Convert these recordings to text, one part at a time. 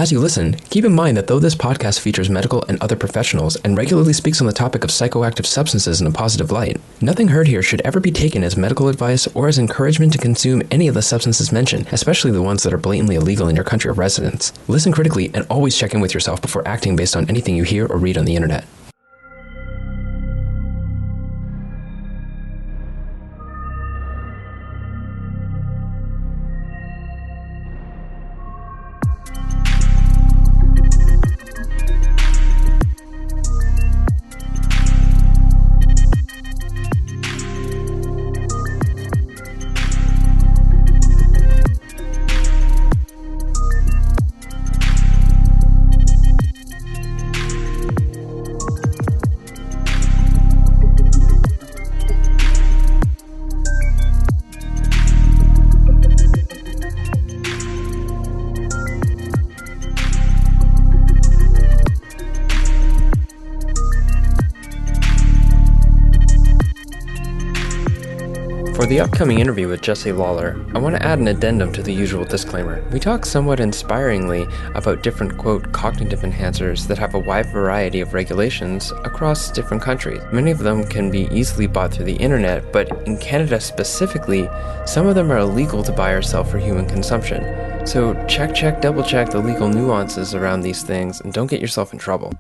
As you listen, keep in mind that though this podcast features medical and other professionals and regularly speaks on the topic of psychoactive substances in a positive light, nothing heard here should ever be taken as medical advice or as encouragement to consume any of the substances mentioned, especially the ones that are blatantly illegal in your country of residence. Listen critically and always check in with yourself before acting based on anything you hear or read on the internet. For the upcoming interview with Jesso Lawler, I want to add an addendum to the usual disclaimer. We talk somewhat inspiringly about different, quote, cognitive enhancers that have a wide variety of regulations across different countries. Many of them can be easily bought through the internet, but in Canada specifically, some of them are illegal to buy or sell for human consumption. So check, double check the legal nuances around these things and don't get yourself in trouble.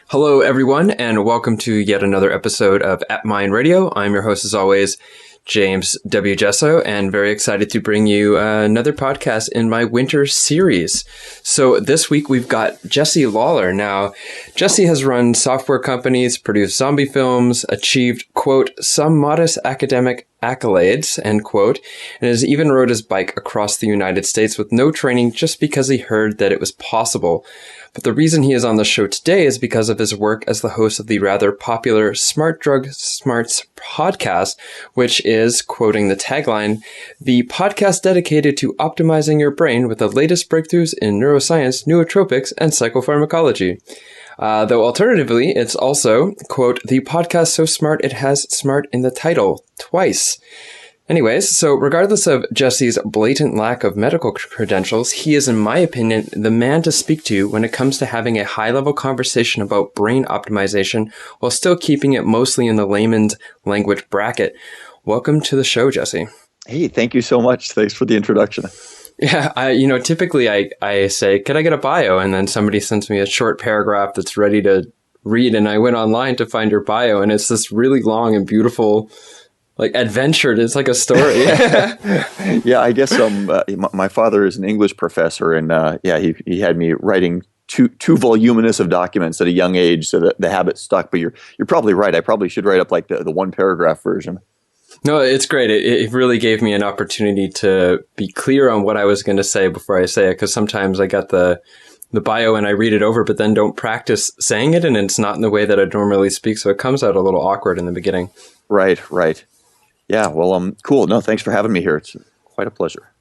Hello, everyone, and welcome to yet another episode of ATTMind Radio. I'm your host, as always, James W. Jesso, and very excited to bring you another podcast in my winter series. So this week we've got Jesso Lawler. Now, Jesso has run software companies, produced zombie films, achieved, quote, some modest academic accolades, end quote, and has even rode his bike across the United States with no training just because he heard that it was possible. But the reason he is on the show today is because of his work as the host of the rather popular Smart Drug Smarts podcast, which is, quoting the tagline, the podcast dedicated to optimizing your brain with the latest breakthroughs in neuroscience, nootropics, and psychopharmacology. Though alternatively, it's also, quote, the podcast so smart it has smart in the title twice. Anyways, so regardless of Jesse's blatant lack of medical credentials, he is, in my opinion, the man to speak to when it comes to having a high-level conversation about brain optimization while still keeping it mostly in the layman's language bracket. Welcome to the show, Jesso. Hey, thank you so much. Thanks for the introduction. Yeah, typically I say, can I get a bio? And then somebody sends me a short paragraph that's ready to read, and I went online to find your bio, and it's this really long and beautiful adventure. It's like a story. Yeah, I guess my father is an English professor, and he had me writing too voluminous of documents at a young age, so that the habit stuck. But you're probably right. I probably should write up like the one paragraph version. No, it's great. It really gave me an opportunity to be clear on what I was going to say before I say it, because sometimes I got the bio and I read it over, but then don't practice saying it, and it's not in the way that I normally speak, so it comes out a little awkward in the beginning. Right. Yeah, well, cool. No, thanks for having me here. It's quite a pleasure.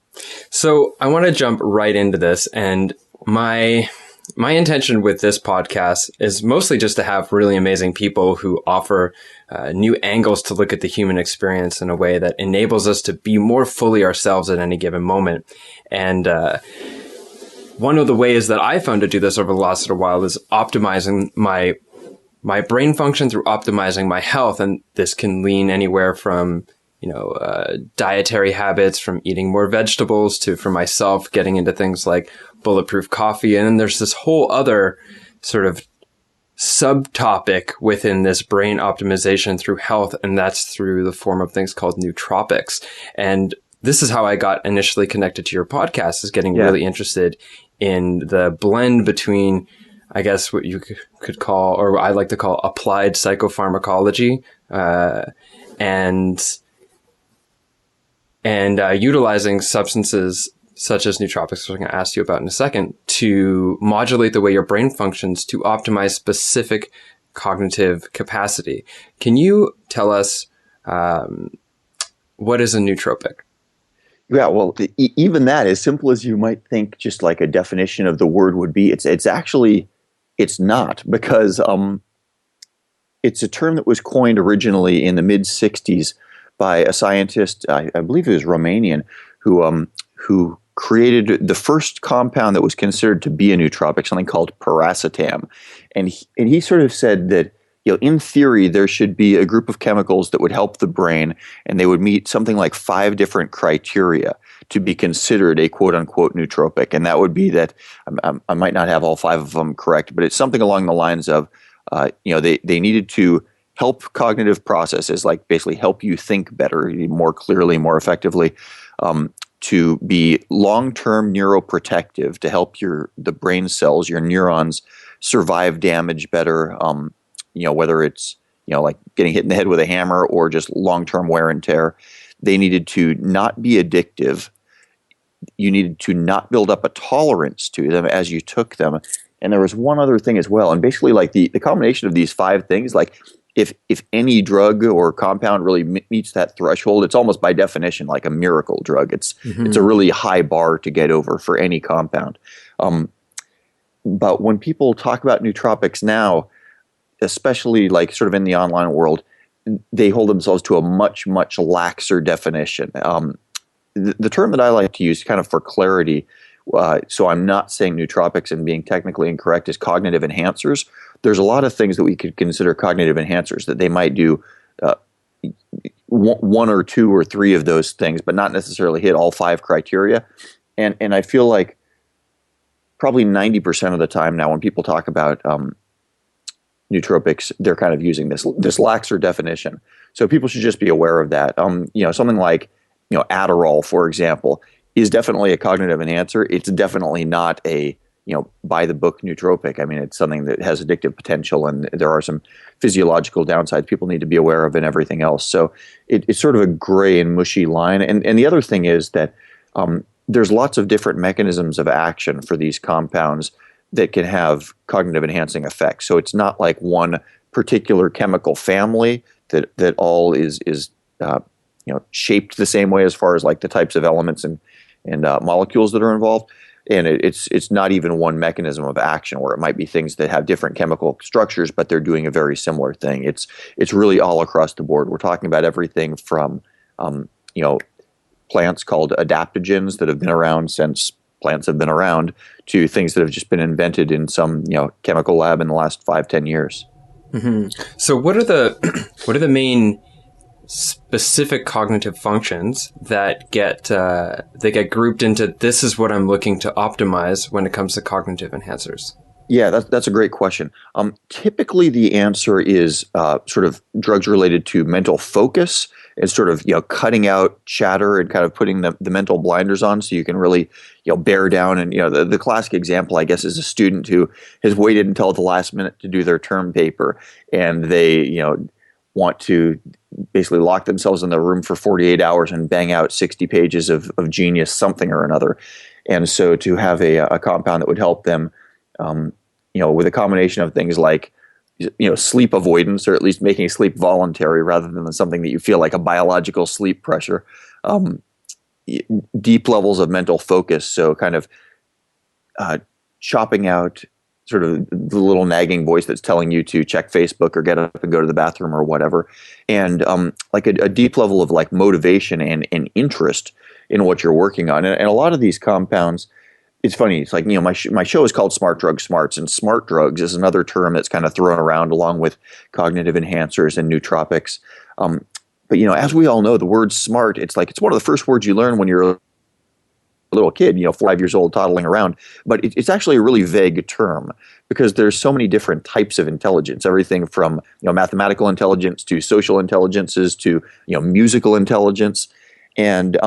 So I want to jump right into this, and my intention with this podcast is mostly just to have really amazing people who offer new angles to look at the human experience in a way that enables us to be more fully ourselves at any given moment. And one of the ways that I found to do this over the last little while is optimizing my brain function through optimizing my health. And this can lean anywhere from dietary habits, from eating more vegetables to, for myself, getting into things like bulletproof coffee. And then there's this whole other sort of subtopic within this brain optimization through health, and that's through the form of things called nootropics. And this is how I got initially connected to your podcast, is getting really interested in the blend between, I guess, what you could call, or I like to call, applied psychopharmacology, and utilizing substances such as nootropics, which I'm going to ask you about in a second, to modulate the way your brain functions to optimize specific cognitive capacity. Can you tell us what is a nootropic? Yeah, well, even that, as simple as you might think, just like a definition of the word would be, it's actually, it's not, because it's a term that was coined originally in the mid-'60s by a scientist, I believe he was Romanian, who created the first compound that was considered to be a nootropic, something called piracetam. And he sort of said that, in theory, there should be a group of chemicals that would help the brain, and they would meet something like 5 different criteria to be considered a quote-unquote nootropic. And that would be that, I might not have all 5 of them correct, but it's something along the lines of, they needed to help cognitive processes, like basically help you think better, more clearly, more effectively, to be long-term neuroprotective, to help the brain cells, your neurons, survive damage better, whether it's, like getting hit in the head with a hammer or just long-term wear and tear. They needed to not be addictive. You needed to not build up a tolerance to them as you took them. And there was one other thing as well. And basically, like the combination of these 5 things, like if any drug or compound really meets that threshold, it's almost by definition like a miracle drug. It's a really high bar to get over for any compound. But when people talk about nootropics now, especially like sort of in the online world, they hold themselves to a much, much laxer definition. The term that I like to use kind of for clarity, so I'm not saying nootropics and being technically incorrect, is cognitive enhancers. There's a lot of things that we could consider cognitive enhancers that they might do 1 or 2 or 3 of those things, but not necessarily hit all 5 criteria. And I feel like probably 90% of the time now when people talk about nootropics, they're kind of using this laxer definition. So people should just be aware of that. Something like Adderall, for example, is definitely a cognitive enhancer. It's definitely not a by the book nootropic. I mean, it's something that has addictive potential, and there are some physiological downsides people need to be aware of and everything else. So it's sort of a gray and mushy line. And the other thing is that there's lots of different mechanisms of action for these compounds that can have cognitive enhancing effects. So it's not like one particular chemical family that all is shaped the same way as far as like the types of elements and molecules that are involved. And it's not even one mechanism of action, where it might be things that have different chemical structures, but they're doing a very similar thing. It's really all across the board. We're talking about everything from plants called adaptogens that have been around since plants have been around, to things that have just been invented in some chemical lab in the last 5-10 years. Mm-hmm. So what are the main specific cognitive functions that get grouped into, this is what I'm looking to optimize when it comes to cognitive enhancers? Yeah, that's a great question. Typically, the answer is sort of drugs related to mental focus and sort of cutting out chatter and kind of putting the mental blinders on, so you can really bear down. And the classic example, I guess, is a student who has waited until the last minute to do their term paper, and they want to basically lock themselves in the room for 48 hours and bang out 60 pages of genius something or another. And so to have a compound that would help them, with a combination of things like, sleep avoidance, or at least making sleep voluntary rather than something that you feel like a biological sleep pressure, deep levels of mental focus. So kind of chopping out sort of the little nagging voice that's telling you to check Facebook or get up and go to the bathroom or whatever. And like a deep level of like motivation and interest in what you're working on. And a lot of these compounds, it's funny. It's like, my show is called Smart Drug Smarts, and smart drugs is another term that's kind of thrown around along with cognitive enhancers and nootropics. But as we all know, the word smart, it's one of the first words you learn when you're a little kid, 5 years old, toddling around. But it's actually a really vague term, because there's so many different types of intelligence, everything from mathematical intelligence to social intelligences to musical intelligence. And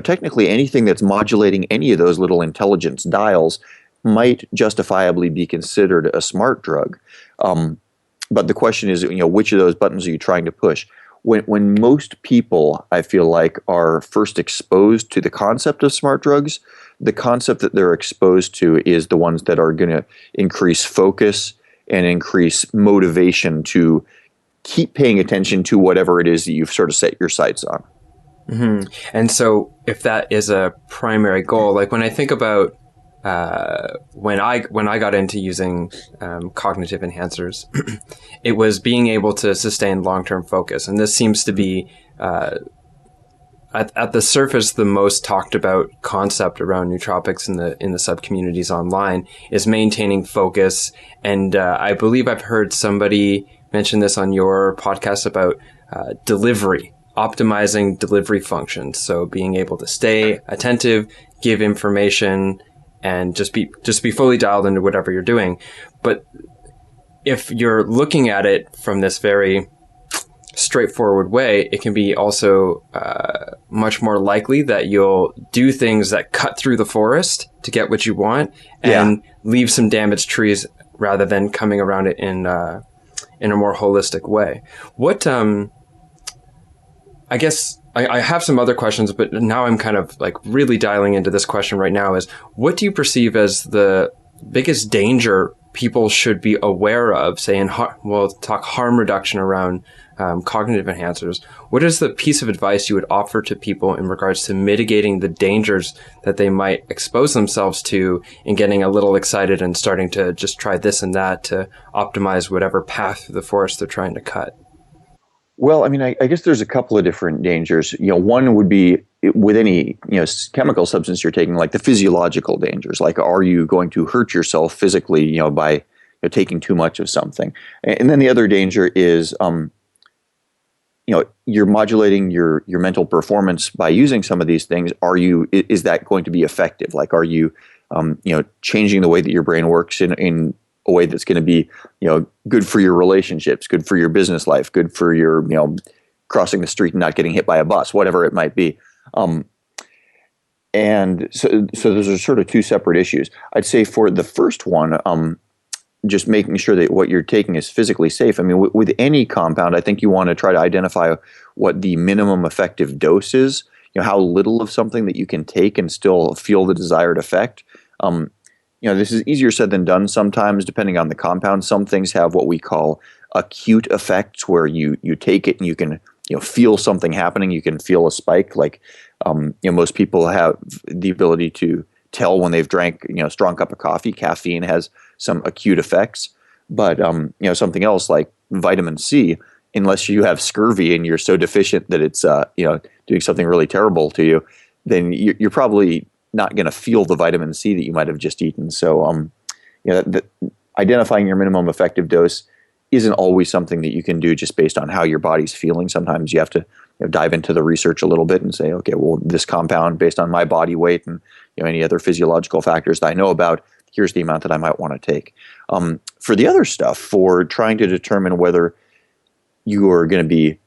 technically anything that's modulating any of those little intelligence dials might justifiably be considered a smart drug. But the question is, which of those buttons are you trying to push? When most people, I feel like, are first exposed to the concept of smart drugs, the concept that they're exposed to is the ones that are going to increase focus and increase motivation to keep paying attention to whatever it is that you've sort of set your sights on. Mm-hmm. And so if that is a primary goal, like when I think about when I got into using cognitive enhancers, it was being able to sustain long-term focus. And this seems to be at the surface, the most talked about concept around nootropics in the sub communities online is maintaining focus. And I believe I've heard somebody mention this on your podcast about delivery, optimizing delivery functions. So being able to stay attentive, give information, and just be fully dialed into whatever you're doing. But if you're looking at it from this very straightforward way, it can be also much more likely that you'll do things that cut through the forest to get what you want and leave some damaged trees rather than coming around it in a more holistic way. What I guess I have some other questions, but now I'm kind of like really dialing into this question right now is, what do you perceive as the biggest danger people should be aware of, say we'll talk harm reduction around cognitive enhancers. What is the piece of advice you would offer to people in regards to mitigating the dangers that they might expose themselves to in getting a little excited and starting to just try this and that to optimize whatever path through the forest they're trying to cut? Well, I mean, I guess there's a couple of different dangers. One would be with any, chemical substance you're taking, like the physiological dangers. Like, are you going to hurt yourself physically, by taking too much of something? And then the other danger is, you're modulating your mental performance by using some of these things. Is that going to be effective? Like, are you, changing the way that your brain works in a way that's going to be, good for your relationships, good for your business life, good for your, crossing the street and not getting hit by a bus, whatever it might be. And so those are sort of two separate issues. I'd say for the first one, just making sure that what you're taking is physically safe. I mean, with any compound, I think you want to try to identify what the minimum effective dose is, how little of something that you can take and still feel the desired effect. This is easier said than done sometimes, depending on the compound. Some things have what we call acute effects, where you take it and you can feel something happening. You can feel a spike. Like most people have the ability to tell when they've drank a strong cup of coffee. Caffeine has some acute effects, but something else like vitamin C, unless you have scurvy and you're so deficient that it's doing something really terrible to you, then you're probably not going to feel the vitamin C that you might have just eaten. So, identifying your minimum effective dose isn't always something that you can do just based on how your body's feeling. Sometimes you have to dive into the research a little bit and say, okay, well, this compound, based on my body weight and any other physiological factors that I know about, here's the amount that I might want to take. For the other stuff, for trying to determine whether you are going to be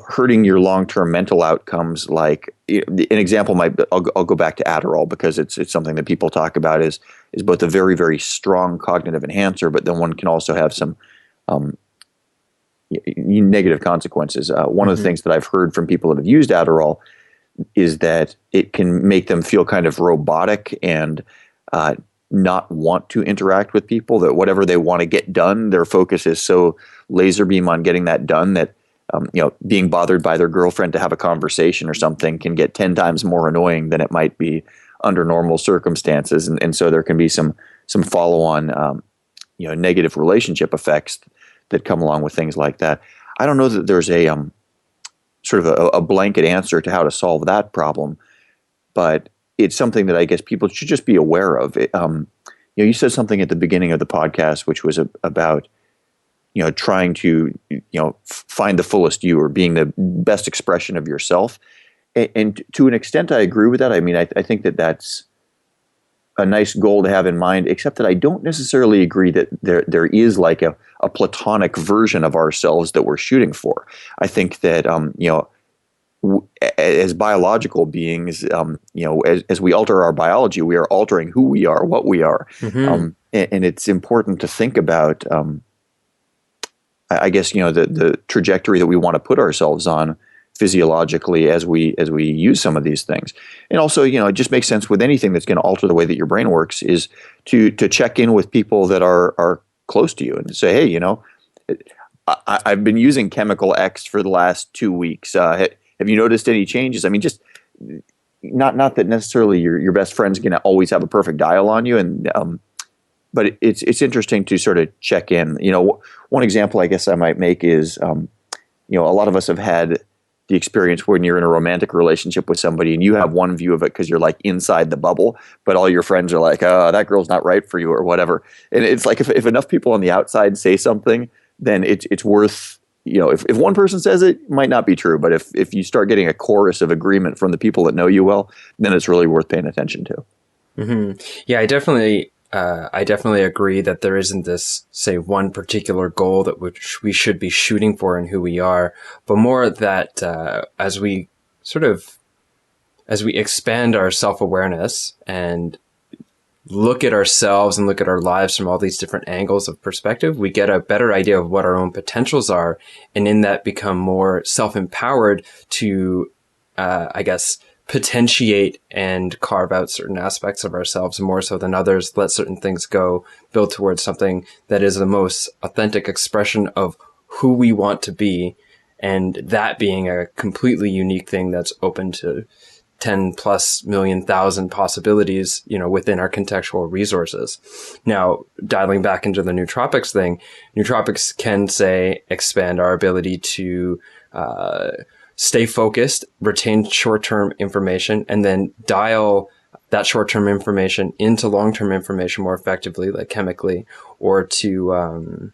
hurting your long-term mental outcomes, like an example I'll go back to Adderall, because it's something that people talk about is both a very, very strong cognitive enhancer, but then one can also have some negative consequences. One of the things that I've heard from people that have used Adderall is that it can make them feel kind of robotic and not want to interact with people, that whatever they want to get done, their focus is so laser beam on getting that done that being bothered by their girlfriend to have a conversation or something can get 10 times more annoying than it might be under normal circumstances. And so there can be some follow-on, negative relationship effects that come along with things like that. I don't know that there's a sort of a blanket answer to how to solve that problem, but it's something that I guess people should just be aware of. You said something at the beginning of the podcast, which was about trying to, find the fullest you, or being the best expression of yourself. And to an extent, I agree with that. I mean, I think that that's a nice goal to have in mind, except that I don't necessarily agree that there is like a platonic version of ourselves that we're shooting for. I think that, as biological beings, as we alter our biology, we are altering who we are, what we are. And it's important to think about, I guess, the trajectory that we want to put ourselves on physiologically as we use some of these things. And also, it just makes sense with anything that's going to alter the way that your brain works is to check in with people that are close to you and say, hey, I've been using chemical X for the last 2 weeks. Have you noticed any changes? I mean, just not that necessarily your best friend's going to always have a perfect dial on you, and but it's interesting to sort of check in. One example I guess I might make is, a lot of us have had the experience when you're in a romantic relationship with somebody and you have one view of it because you're like inside the bubble, but all your friends are like, oh, that girl's not right for you or whatever. And it's like if enough people on the outside say something, then it's worth, if one person says it, it might not be true. But if you start getting a chorus of agreement from the people that know you well, then it's really worth paying attention to. Mm-hmm. Yeah, I definitely agree that there isn't this, say, one particular goal that we should be shooting for in who we are, but more that as we expand our self-awareness and look at ourselves and look at our lives from all these different angles of perspective, we get a better idea of what our own potentials are, and in that become more self-empowered to, potentiate and carve out certain aspects of ourselves more so than others, let certain things go, build towards something that is the most authentic expression of who we want to be, and that being a completely unique thing that's open to 10 plus million thousand possibilities, within our contextual resources. Now, dialing back into the nootropics thing, nootropics can, say, expand our ability to stay focused, retain short-term information, and then dial that short-term information into long-term information more effectively, like chemically, or to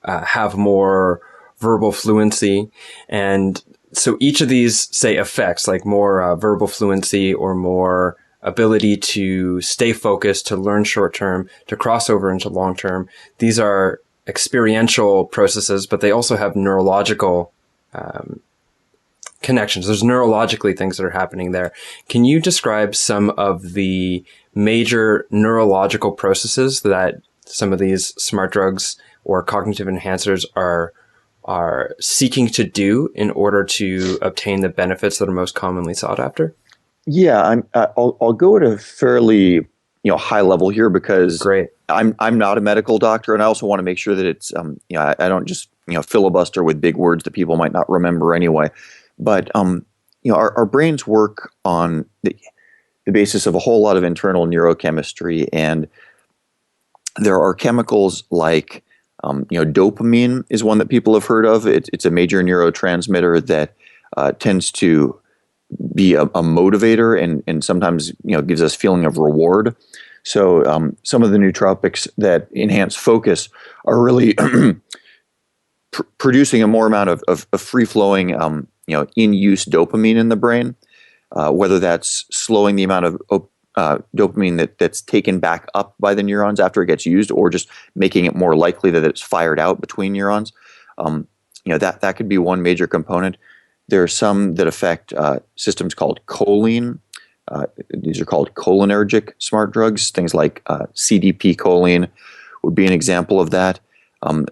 have more verbal fluency. And so each of these, say, effects, like more verbal fluency or more ability to stay focused, to learn short-term, to cross over into long-term, these are experiential processes, but they also have neurological connections. There's neurologically things that are happening there. Can you describe some of the major neurological processes that some of these smart drugs or cognitive enhancers are seeking to do in order to obtain the benefits that are most commonly sought after? Yeah, I'll go at a fairly high level here because Great. I'm not a medical doctor, and I also want to make sure that it's I don't just filibuster with big words that people might not remember anyway. But our brains work on the basis of a whole lot of internal neurochemistry, and there are chemicals like dopamine is one that people have heard of. It's a major neurotransmitter that tends to be a motivator and sometimes gives us feeling of reward. So some of the nootropics that enhance focus are really producing a more amount of free-flowing in-use dopamine in the brain, whether that's slowing the amount of dopamine that's taken back up by the neurons after it gets used, or just making it more likely that it's fired out between neurons. That could be one major component. There are some that affect systems called choline. These are called cholinergic smart drugs. Things like CDP choline would be an example of that.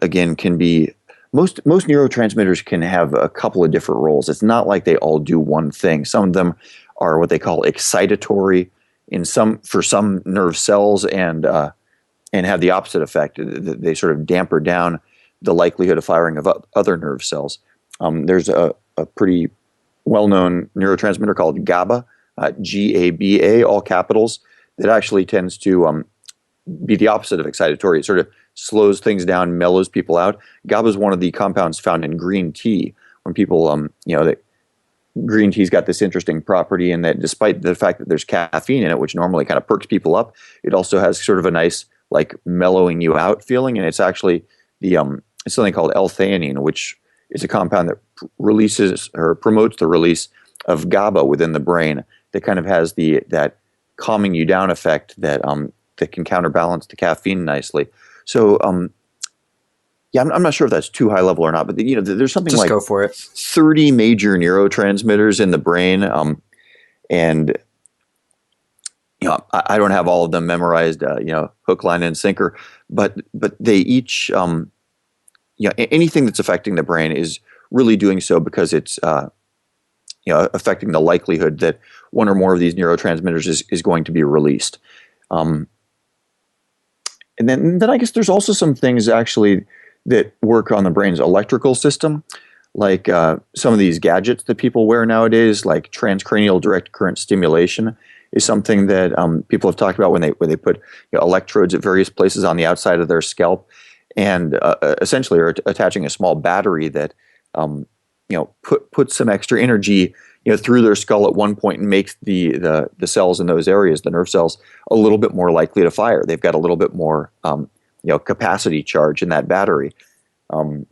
Again, can be most neurotransmitters can have a couple of different roles. It's not like they all do one thing. Some of them are what they call excitatory for some nerve cells and have the opposite effect. They sort of damper down the likelihood of firing of other nerve cells. There's a pretty well-known neurotransmitter called GABA, GABA, all capitals, that actually tends to be the opposite of excitatory. It sort of slows things down, mellows people out. GABA is one of the compounds found in green tea. When people, green tea's got this interesting property in that despite the fact that there's caffeine in it, which normally kind of perks people up, it also has sort of a nice, like, mellowing you out feeling. And it's actually it's something called L-theanine, which is a compound that releases or promotes the release of GABA within the brain that kind of has that calming you down effect that can counterbalance the caffeine nicely. So, I'm not sure if that's too high level or not, but there's something just like go for it. 30 major neurotransmitters in the brain, and I don't have all of them memorized, hook, line, and sinker, but they each, anything that's affecting the brain is really doing so because it's affecting the likelihood that one or more of these neurotransmitters is going to be released. And then I guess there's also some things actually that work on the brain's electrical system, like some of these gadgets that people wear nowadays, like transcranial direct current stimulation, is something that people have talked about when they put electrodes at various places on the outside of their scalp, and essentially are attaching a small battery that put some extra energy through their skull at one point and makes the cells in those areas, the nerve cells, a little bit more likely to fire. They've got a little bit more capacity charge in that battery. And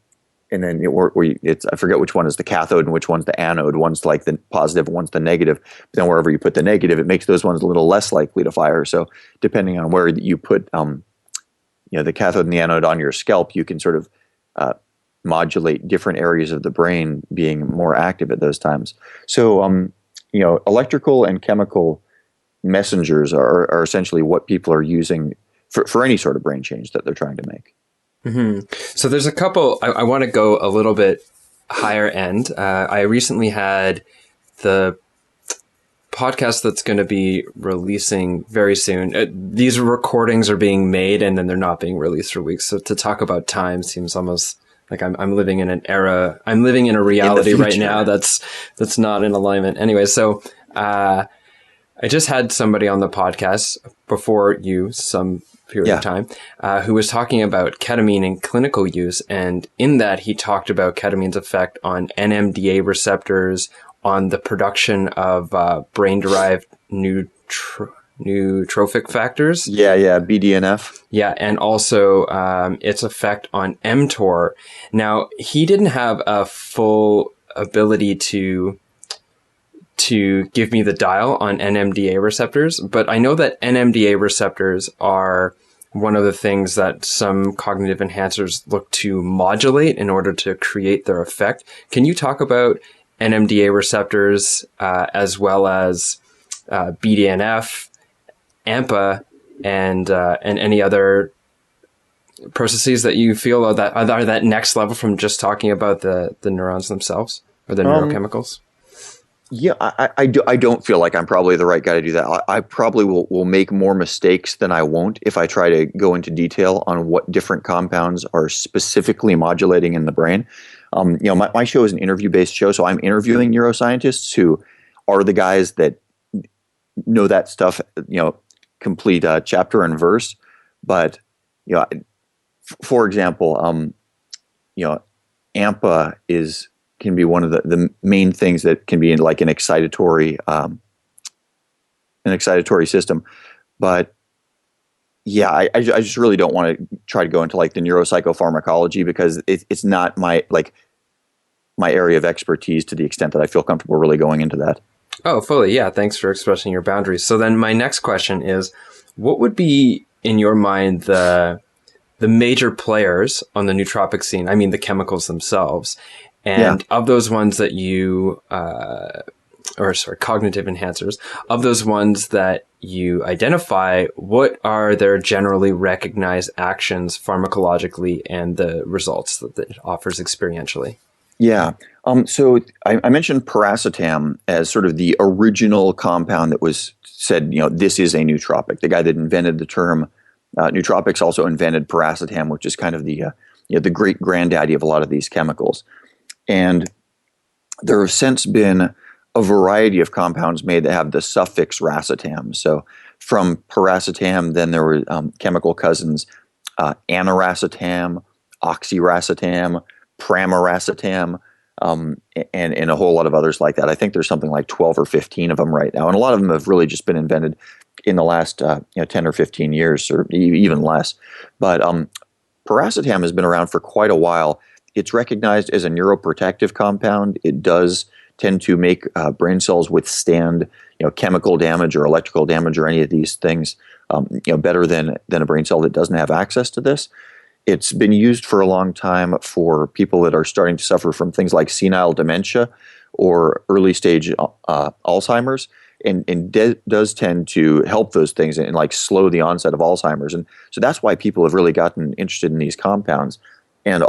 then I forget which one is the cathode and which one's the anode. One's like the positive, one's the negative. But then wherever you put the negative, it makes those ones a little less likely to fire. So depending on where you put the cathode and the anode on your scalp, you can sort of modulate different areas of the brain being more active at those times. So electrical and chemical messengers are essentially what people are using for any sort of brain change that they're trying to make. Mm-hmm. So there's a couple, I want to go a little bit higher end. I recently had the podcast that's going to be releasing very soon. These recordings are being made and then they're not being released for weeks. So to talk about time seems almost like I'm living in an era, I'm living in a reality right now that's not in alignment. Anyway, so I just had somebody on the podcast before you, some period of time, who was talking about ketamine in clinical use. And in that, he talked about ketamine's effect on NMDA receptors, on the production of brain-derived neurotrophic factors. Yeah, BDNF. Yeah, and also its effect on mTOR. Now, he didn't have a full ability to give me the dial on NMDA receptors, but I know that NMDA receptors are one of the things that some cognitive enhancers look to modulate in order to create their effect. Can you talk about NMDA receptors as well as BDNF, AMPA, and any other processes that you feel are that next level from just talking about the neurons themselves or the neurochemicals? Yeah, I don't feel like I'm probably the right guy to do that. I probably will make more mistakes than I won't if I try to go into detail on what different compounds are specifically modulating in the brain. My show is an interview-based show, so I'm interviewing neuroscientists who are the guys that know that stuff, complete chapter and verse. But, for example, AMPA can be one of the main things that can be in like an excitatory system. But yeah, I just really don't want to try to go into like the neuropsychopharmacology because it's not my area of expertise to the extent that I feel comfortable really going into that. Oh, fully. Yeah. Thanks for expressing your boundaries. So then my next question is, what would be in your mind the major players on the nootropic scene? I mean, the chemicals themselves. And of those ones that cognitive enhancers, of those ones that you identify, what are their generally recognized actions pharmacologically and the results that it offers experientially? Yeah. So I mentioned piracetam as sort of the original compound that was said, this is a nootropic. The guy that invented the term nootropics also invented piracetam, which is kind of the great granddaddy of a lot of these chemicals. And there have since been a variety of compounds made that have the suffix racetam. So from piracetam, then there were chemical cousins, aniracetam, oxiracetam, pramiracetam, and a whole lot of others like that. I think there's something like 12 or 15 of them right now. And a lot of them have really just been invented in the last 10 or 15 years, or even less. But piracetam has been around for quite a while. It's recognized as a neuroprotective compound. It does tend to make brain cells withstand, chemical damage or electrical damage or any of these things, better than a brain cell that doesn't have access to this. It's been used for a long time for people that are starting to suffer from things like senile dementia or early stage Alzheimer's, and does tend to help those things and like slow the onset of Alzheimer's. And so that's why people have really gotten interested in these compounds. And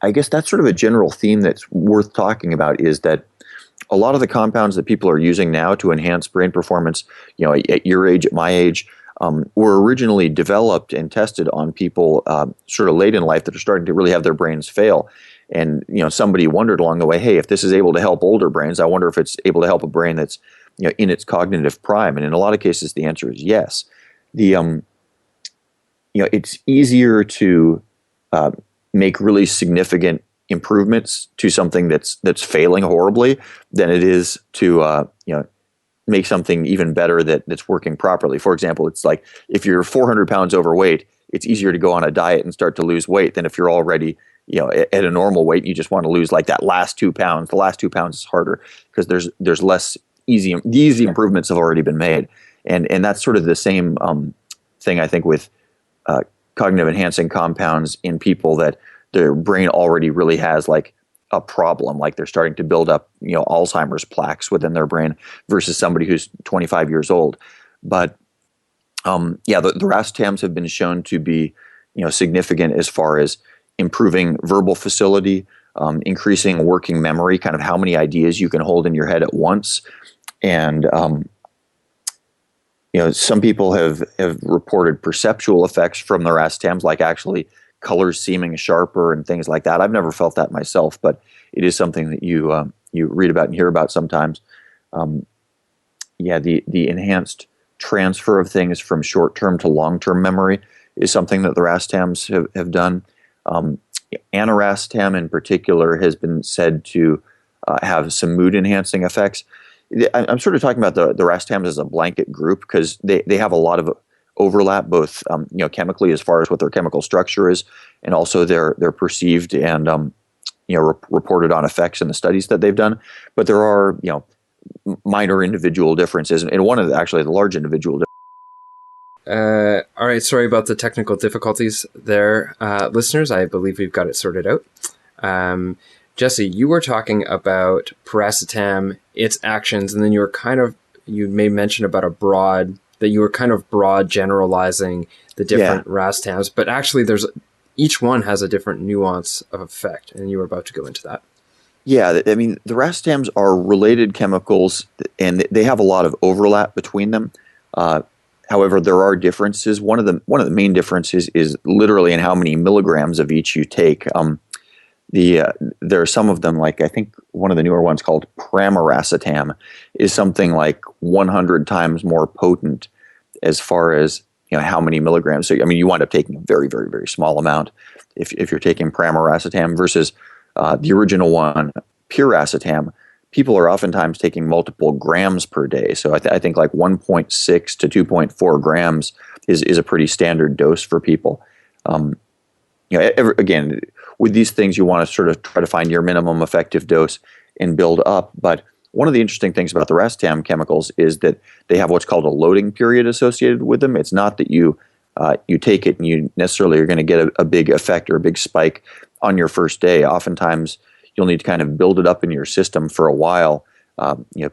I guess that's sort of a general theme that's worth talking about, is that a lot of the compounds that people are using now to enhance brain performance, at your age, at my age, were originally developed and tested on people sort of late in life that are starting to really have their brains fail. And, somebody wondered along the way, hey, if this is able to help older brains, I wonder if it's able to help a brain that's, in its cognitive prime. And in a lot of cases, the answer is yes. It's easier to make really significant improvements to something that's failing horribly than it is to make something even better that's working properly. For example, it's like if you're 400 pounds overweight, it's easier to go on a diet and start to lose weight than if you're already at a normal weight and you just want to lose like that last 2 pounds. The last 2 pounds is harder because there's less easy. The easy improvements have already been made, and that's sort of the same thing I think with cognitive enhancing compounds in people that their brain already really has like a problem, like they're starting to build up Alzheimer's plaques within their brain versus somebody who's 25 years old. But the racetams have been shown to be significant as far as improving verbal facility, increasing working memory, kind of how many ideas you can hold in your head at once. And some people have reported perceptual effects from the racetams, like actually colors seeming sharper and things like that. I've never felt that myself, but it is something that you read about and hear about sometimes. The enhanced transfer of things from short-term to long-term memory is something that the racetams have done. Aniracetam in particular has been said to have some mood-enhancing effects. I'm sort of talking about the racetams as a blanket group because they have a lot of overlap, both chemically as far as what their chemical structure is, and also their perceived and reported on effects in the studies that they've done. But there are minor individual differences, and one of the large individual differences. All right, sorry about the technical difficulties there, listeners. I believe we've got it sorted out. Jesse, you were talking about piracetam, its actions, and then you made mention about you were kind of broad generalizing the different racetams, but actually each one has a different nuance of effect, and you were about to go into that. Yeah, I mean, the racetams are related chemicals, and they have a lot of overlap between them. However, there are differences. One of the main differences is literally in how many milligrams of each you take. There are some of them, like I think one of the newer ones called pramiracetam is something like 100 times more potent as far as how many milligrams. So I mean, you wind up taking a very, very, very small amount if you're taking pramiracetam versus the original one, piracetam. People are oftentimes taking multiple grams per day. So I think like 1.6 to 2.4 grams is a pretty standard dose for people. Again, with these things, you want to sort of try to find your minimum effective dose and build up. But one of the interesting things about the racetam chemicals is that they have what's called a loading period associated with them. It's not that you take it and you necessarily are going to get a big effect or a big spike on your first day. Oftentimes, you'll need to kind of build it up in your system for a while.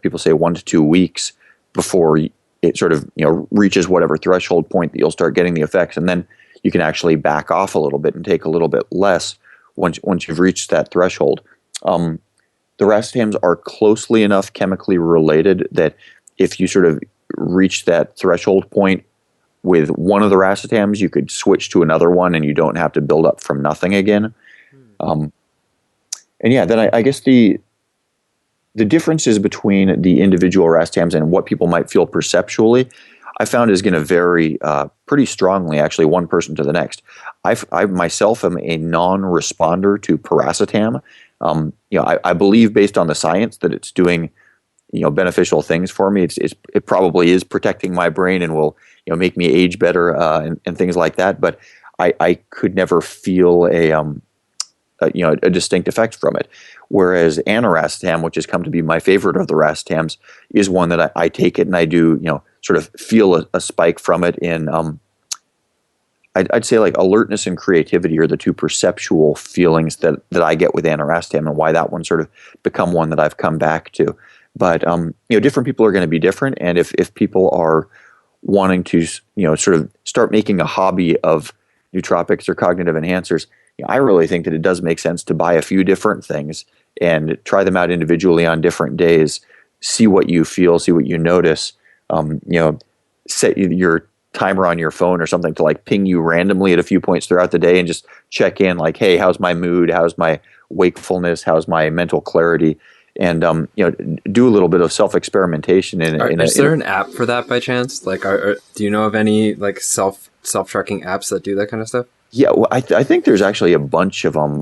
People say 1 to 2 weeks before it sort of reaches whatever threshold point that you'll start getting the effects, and then you can actually back off a little bit and take a little bit less once you've reached that threshold. The racetams are closely enough chemically related that if you sort of reach that threshold point with one of the racetams, you could switch to another one and you don't have to build up from nothing again. Then I guess the differences between the individual racetams and what people might feel perceptually, I found is going to vary pretty strongly, actually, one person to the next. I myself am a non-responder to piracetam. I believe, based on the science, that it's doing beneficial things for me. It probably is protecting my brain and will make me age better and things like that. But I could never feel a distinct effect from it. Whereas aniracetam, which has come to be my favorite of the racetams, is one that I take it and I do sort of feel a spike from it in I'd say like alertness and creativity are the two perceptual feelings that I get with aniracetam, and why that one sort of become one that I've come back to. But different people are going to be different, and if people are wanting to sort of start making a hobby of nootropics or cognitive enhancers, I really think that it does make sense to buy a few different things and try them out individually on different days. See what you feel, see what you notice. Set your timer on your phone or something to like ping you randomly at a few points throughout the day and just check in like, hey, how's my mood? How's my wakefulness? How's my mental clarity? And do a little bit of self-experimentation. Is there an app for that by chance? Like, do you know of any like self-tracking apps that do that kind of stuff? Yeah, well, I think there's actually a bunch of them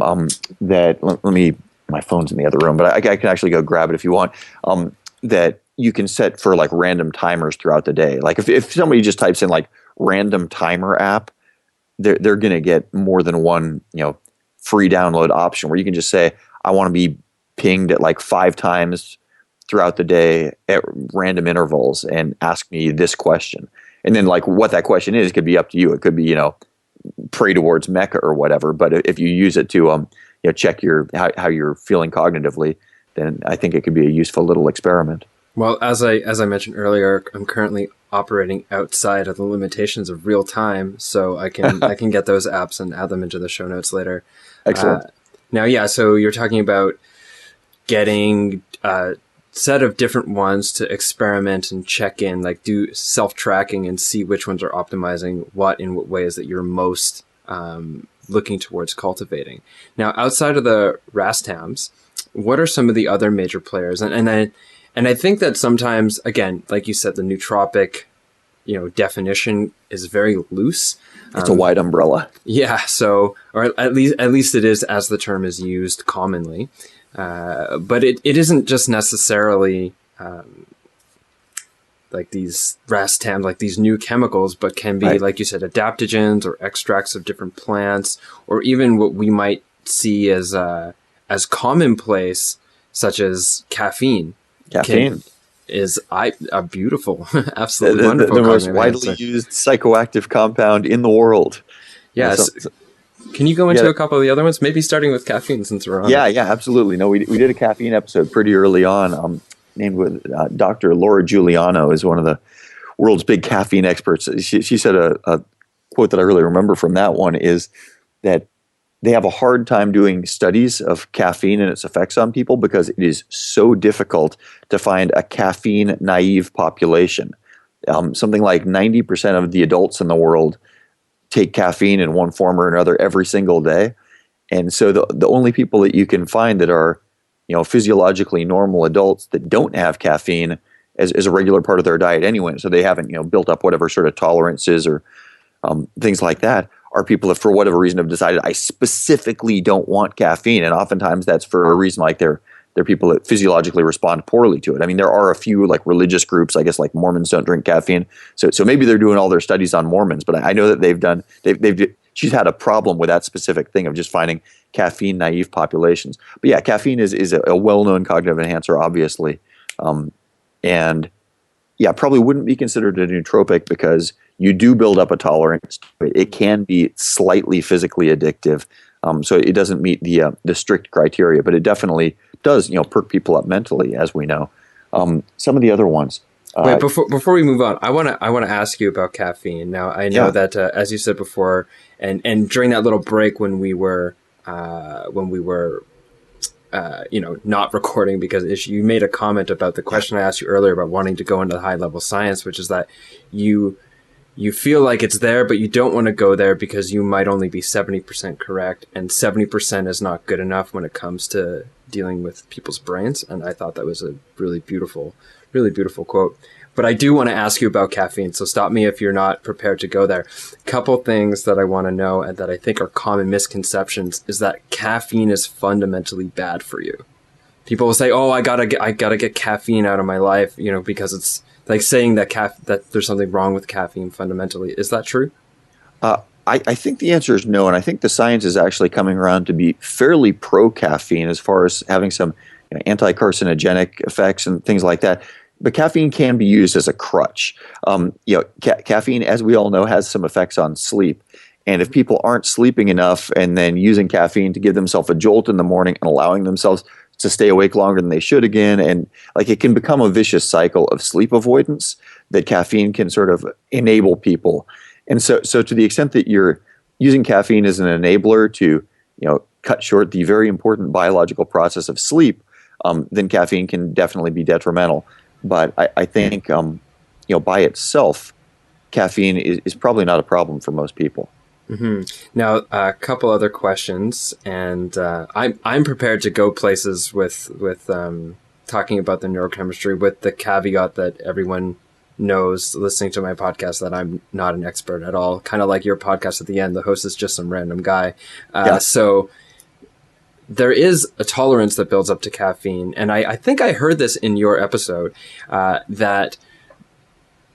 that, let me, my phone's in the other room, but I can actually go grab it if you want, that you can set for like random timers throughout the day. Like if somebody just types in like random timer app, they're going to get more than one, free download option where you can just say, I want to be pinged at like 5 times throughout the day at random intervals and ask me this question. And then like what that question is could be up to you. It could be, pray towards Mecca or whatever. But if you use it to, check how you're feeling cognitively, then I think it could be a useful little experiment. Well, as I mentioned earlier, I'm currently operating outside of the limitations of real time, so I can get those apps and add them into the show notes later. Excellent. Now, yeah, so you're talking about getting a set of different ones to experiment and check in, like do self-tracking and see which ones are optimizing what in what ways that you're most looking towards cultivating. Now, outside of the racetams, what are some of the other major players? And I think that sometimes, again, like you said, the nootropic, definition is very loose. It's a wide umbrella. Yeah. So, or at least it is as the term is used commonly. But it isn't just necessarily like these racetams, like these new chemicals, but can be, right, like you said, adaptogens or extracts of different plants, or even what we might see as commonplace, such as caffeine. Caffeine is a beautiful, absolutely wonderful. The most widely used psychoactive compound in the world. Yes. Can you go into a couple of the other ones? Maybe starting with caffeine, since we're on. Yeah, absolutely. No, we did a caffeine episode pretty early on, named with Dr. Laura Giuliano is one of the world's big caffeine experts. She said a quote that I really remember from that one is that they have a hard time doing studies of caffeine and its effects on people because it is so difficult to find a caffeine naive population. Something like 90% of the adults in the world take caffeine in one form or another every single day. And so the only people that you can find that are, physiologically normal adults that don't have caffeine as a regular part of their diet anyway, so they haven't, built up whatever sort of tolerances or things like that, are people that for whatever reason have decided, I specifically don't want caffeine. And oftentimes that's for a reason like they're people that physiologically respond poorly to it. I mean, there are a few like religious groups, I guess like Mormons don't drink caffeine. So maybe they're doing all their studies on Mormons, but I know that she's had a problem with that specific thing of just finding caffeine naive populations. But yeah, caffeine is a well-known cognitive enhancer, obviously. And yeah, probably wouldn't be considered a nootropic because you do build up a tolerance to it. It can be slightly physically addictive. So it doesn't meet the strict criteria, but it definitely does, perk people up mentally, as we know. Some of the other ones. Wait, before we move on, I want to ask you about caffeine. Now, I know that as you said before, and during that little break when we were not recording, because you made a comment about the question I asked you earlier about wanting to go into high level science, which is that you feel like it's there, but you don't want to go there because you might only be 70% correct, and 70% is not good enough when it comes to dealing with people's brains. And I thought that was a really beautiful quote. But I do want to ask you about caffeine, so stop me if you're not prepared to go there. A couple things that I want to know and that I think are common misconceptions is that caffeine is fundamentally bad for you. People will say, "Oh, I gotta get caffeine out of my life," because it's like saying that that there's something wrong with caffeine fundamentally. Is that true? I think the answer is no, and I think the science is actually coming around to be fairly pro-caffeine as far as having some anti-carcinogenic effects and things like that. But caffeine can be used as a crutch. Caffeine, as we all know, has some effects on sleep. And if people aren't sleeping enough and then using caffeine to give themselves a jolt in the morning and allowing themselves to stay awake longer than they should again, and like it can become a vicious cycle of sleep avoidance that caffeine can sort of enable people. And so to the extent that you're using caffeine as an enabler to cut short the very important biological process of sleep, then caffeine can definitely be detrimental. But I think by itself, caffeine is probably not a problem for most people. Mm-hmm. Now, a couple other questions, and I'm prepared to go places with talking about the neurochemistry, with the caveat that everyone knows, listening to my podcast, that I'm not an expert at all. Kind of like your podcast at the end, the host is just some random guy. So there is a tolerance that builds up to caffeine. And I think I heard this in your episode, that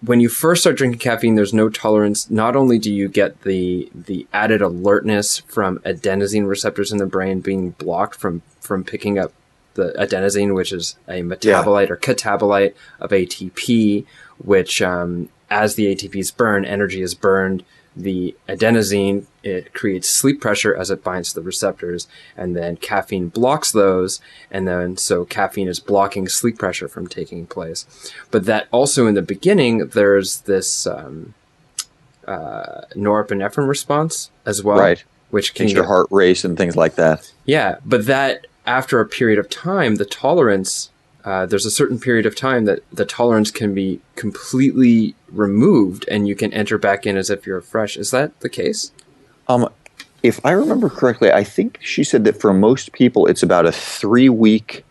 when you first start drinking caffeine, there's no tolerance. Not only do you get the added alertness from adenosine receptors in the brain being blocked from picking up the adenosine, which is a metabolite or catabolite of ATP, which as the ATPs burn, energy is burned. The adenosine, it creates sleep pressure as it binds to the receptors, and then caffeine blocks those, and then so caffeine is blocking sleep pressure from taking place. But that also in the beginning, there's this norepinephrine response as well, right? Which can makes your heart race and things like that. Yeah, but that after a period of time, the tolerance, there's a certain period of time that the tolerance can be completely removed and you can enter back in as if you're fresh. Is that the case? If I remember correctly, I think she said that for most people, it's about a 3-week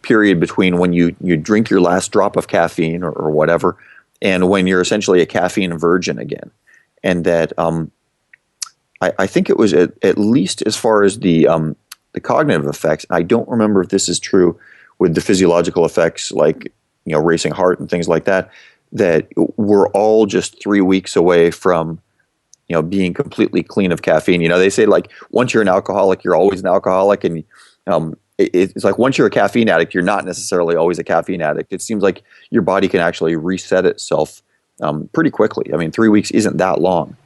period between when you drink your last drop of caffeine or whatever, and when you're essentially a caffeine virgin again. And that I think it was at least as far as the cognitive effects. I don't remember if this is true with the physiological effects, like racing heart and things like that. That we're all just 3 weeks away from being completely clean of caffeine. They say like once you're an alcoholic, you're always an alcoholic, and it's like once you're a caffeine addict, you're not necessarily always a caffeine addict. It seems like your body can actually reset itself pretty quickly. I mean, 3 weeks isn't that long.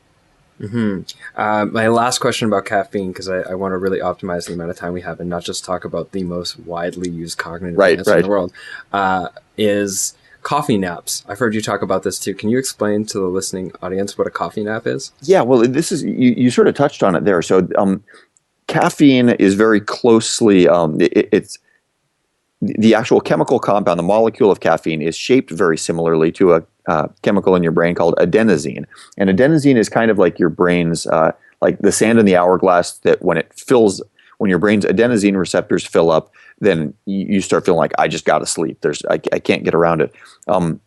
Mm-hmm. My last question about caffeine, because I want to really optimize the amount of time we have and not just talk about the most widely used cognitive enhancer in the world, is coffee naps. I've heard you talk about this too. Can you explain to the listening audience what a coffee nap is? Yeah, well, this is you sort of touched on it there. So caffeine is very closely it's the actual chemical compound, the molecule of caffeine is shaped very similarly to a chemical in your brain called adenosine. And adenosine is kind of like your brain's, like the sand in the hourglass, that when your brain's adenosine receptors fill up, then you start feeling like, I just got to sleep. I can't get around it. When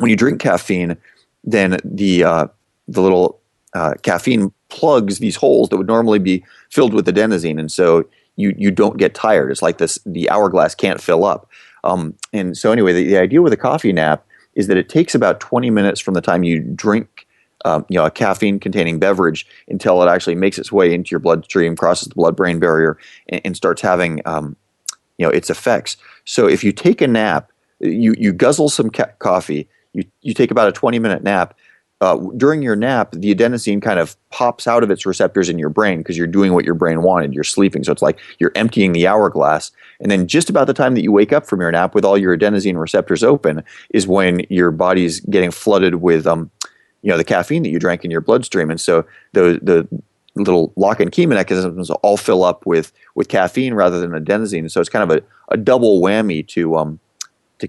you drink caffeine, then the little caffeine plugs these holes that would normally be filled with adenosine. And so you don't get tired. It's like the hourglass can't fill up. And so anyway, the idea with a coffee nap is that it takes about 20 minutes from the time you drink a caffeine-containing beverage until it actually makes its way into your bloodstream, crosses the blood-brain barrier, and starts having its effects. So if you take a nap, you guzzle some coffee, you take about a 20-minute nap. During your nap, the adenosine kind of pops out of its receptors in your brain because you're doing what your brain wanted. You're sleeping. So it's like you're emptying the hourglass. And then just about the time that you wake up from your nap with all your adenosine receptors open is when your body's getting flooded with the caffeine that you drank in your bloodstream. And so the little lock and key mechanisms all fill up with caffeine rather than adenosine. So it's kind of a double whammy to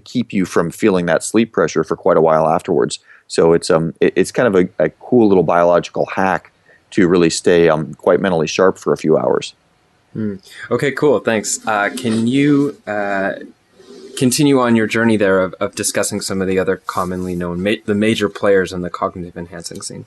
keep you from feeling that sleep pressure for quite a while afterwards. So it's kind of a cool little biological hack to really stay quite mentally sharp for a few hours. Okay, cool. Thanks. Can you continue on your journey there of discussing some of the other commonly known the major players in the cognitive enhancing scene?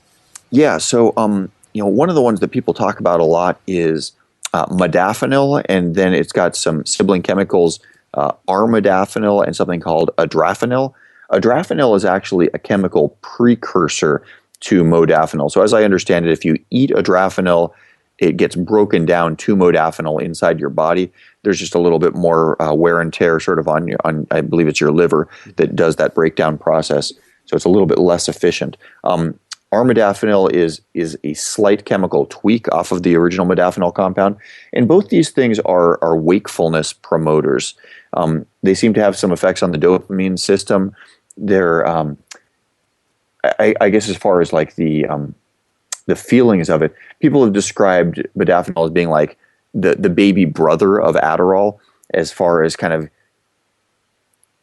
Yeah. So one of the ones that people talk about a lot is modafinil, and then it's got some sibling chemicals, armodafinil and something called adrafinil. Adrafinil is actually a chemical precursor to modafinil. So as I understand it, if you eat adrafinil, it gets broken down to modafinil inside your body. There's just a little bit more wear and tear sort of on I believe it's your liver that does that breakdown process. So it's a little bit less efficient. Armodafinil is a slight chemical tweak off of the original modafinil compound. And both these things are wakefulness promoters. They seem to have some effects on the dopamine system. They're, I guess as far as like the feelings of it, people have described modafinil as being like the baby brother of Adderall, as far as kind of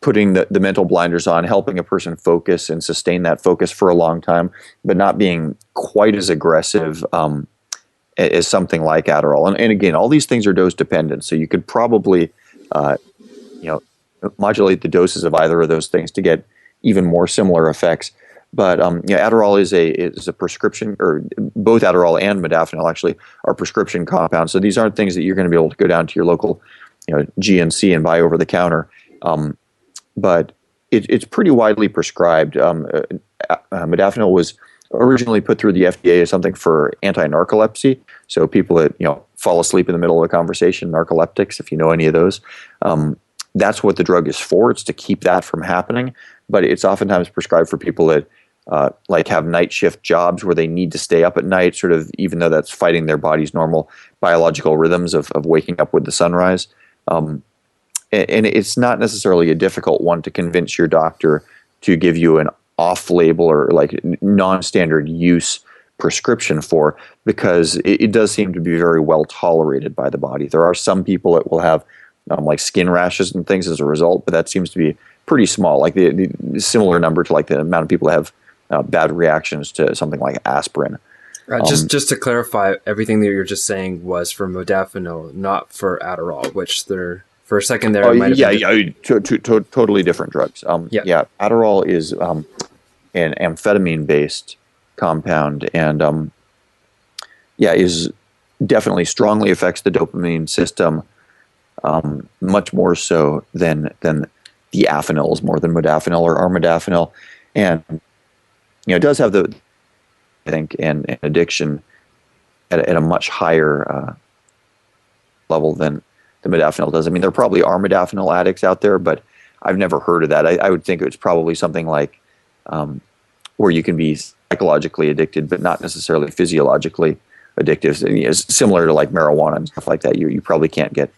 putting the mental blinders on, helping a person focus and sustain that focus for a long time, but not being quite as aggressive as something like Adderall. And again, all these things are dose dependent, so you could probably modulate the doses of either of those things to get even more similar effects. But Adderall is a prescription, or both Adderall and Modafinil actually are prescription compounds. So these aren't things that you're going to be able to go down to your local GNC and buy over the counter. But it's pretty widely prescribed. Modafinil was originally put through the FDA as something for anti-narcolepsy. So people that fall asleep in the middle of a conversation, narcoleptics, if you know any of those. That's what the drug is for. It's to keep that from happening. But it's oftentimes prescribed for people that have night shift jobs where they need to stay up at night, sort of, even though that's fighting their body's normal biological rhythms of waking up with the sunrise. And it's not necessarily a difficult one to convince your doctor to give you an off-label or non-standard use prescription for, because it does seem to be very well tolerated by the body. There are some people that will have skin rashes and things as a result, but that seems to be pretty small, like the similar number to the amount of people that have bad reactions to something like aspirin. Just to clarify, everything that you're just saying was for Modafinil, not for Adderall, which for a second there. Totally different drugs. Adderall is an amphetamine-based compound, and is definitely strongly affects the dopamine system, much more so than the affinils, more than Modafinil or Armodafinil, and it does have an addiction at a much higher level than the Modafinil does. I mean, there probably are Modafinil addicts out there, but I've never heard of that. I would think it's probably something like where you can be psychologically addicted, but not necessarily physiologically addictive. It's similar to marijuana and stuff like that. You probably can't get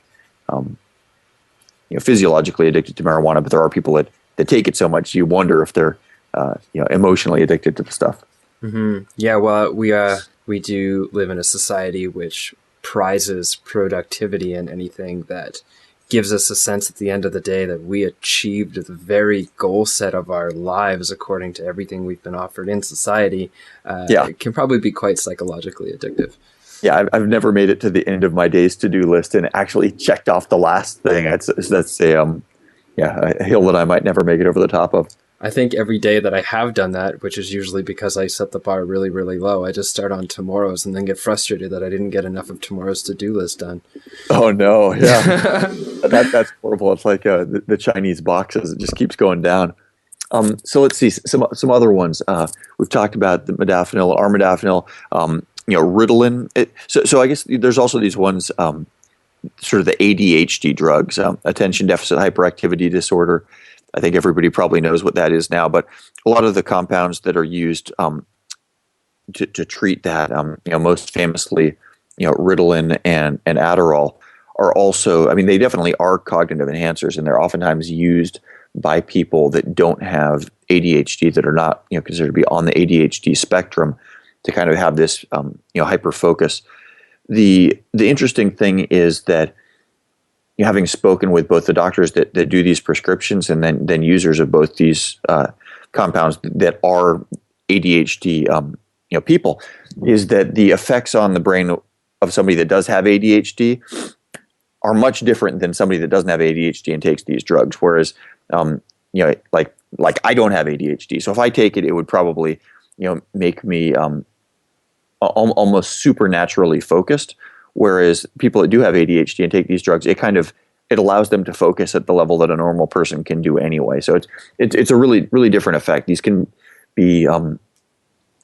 physiologically addicted to marijuana, but there are people that take it so much you wonder if they're emotionally addicted to the stuff. Mm-hmm. Yeah, well, we do live in a society which prizes productivity and anything that gives us a sense at the end of the day that we achieved the very goal set of our lives according to everything we've been offered in society. It can probably be quite psychologically addictive. Yeah, I've never made it to the end of my day's to-do list and actually checked off the last thing. That's a hill that I might never make it over the top of. I think every day that I have done that, which is usually because I set the bar really, really low, I just start on tomorrow's and then get frustrated that I didn't get enough of tomorrow's to-do list done. Oh, no. Yeah. That's horrible. It's like the Chinese boxes. It just keeps going down. So let's see some other ones. We've talked about the Modafinil, Armodafinil, Ritalin. So I guess there's also these ones, sort of the ADHD drugs, attention deficit hyperactivity disorder. I think everybody probably knows what that is now, but a lot of the compounds that are used to treat that, most famously, Ritalin and Adderall are also, I mean, they definitely are cognitive enhancers, and they're oftentimes used by people that don't have ADHD, that are not, considered to be on the ADHD spectrum, to kind of have this, hyper focus. The interesting thing is that, having spoken with both the doctors that do these prescriptions and then users of both these compounds that are ADHD people, is that the effects on the brain of somebody that does have ADHD are much different than somebody that doesn't have ADHD and takes these drugs. Whereas, like I don't have ADHD, so if I take it, it would probably make me almost supernaturally focused. Whereas people that do have ADHD and take these drugs, it allows them to focus at the level that a normal person can do anyway. So it's a really, really different effect. These can be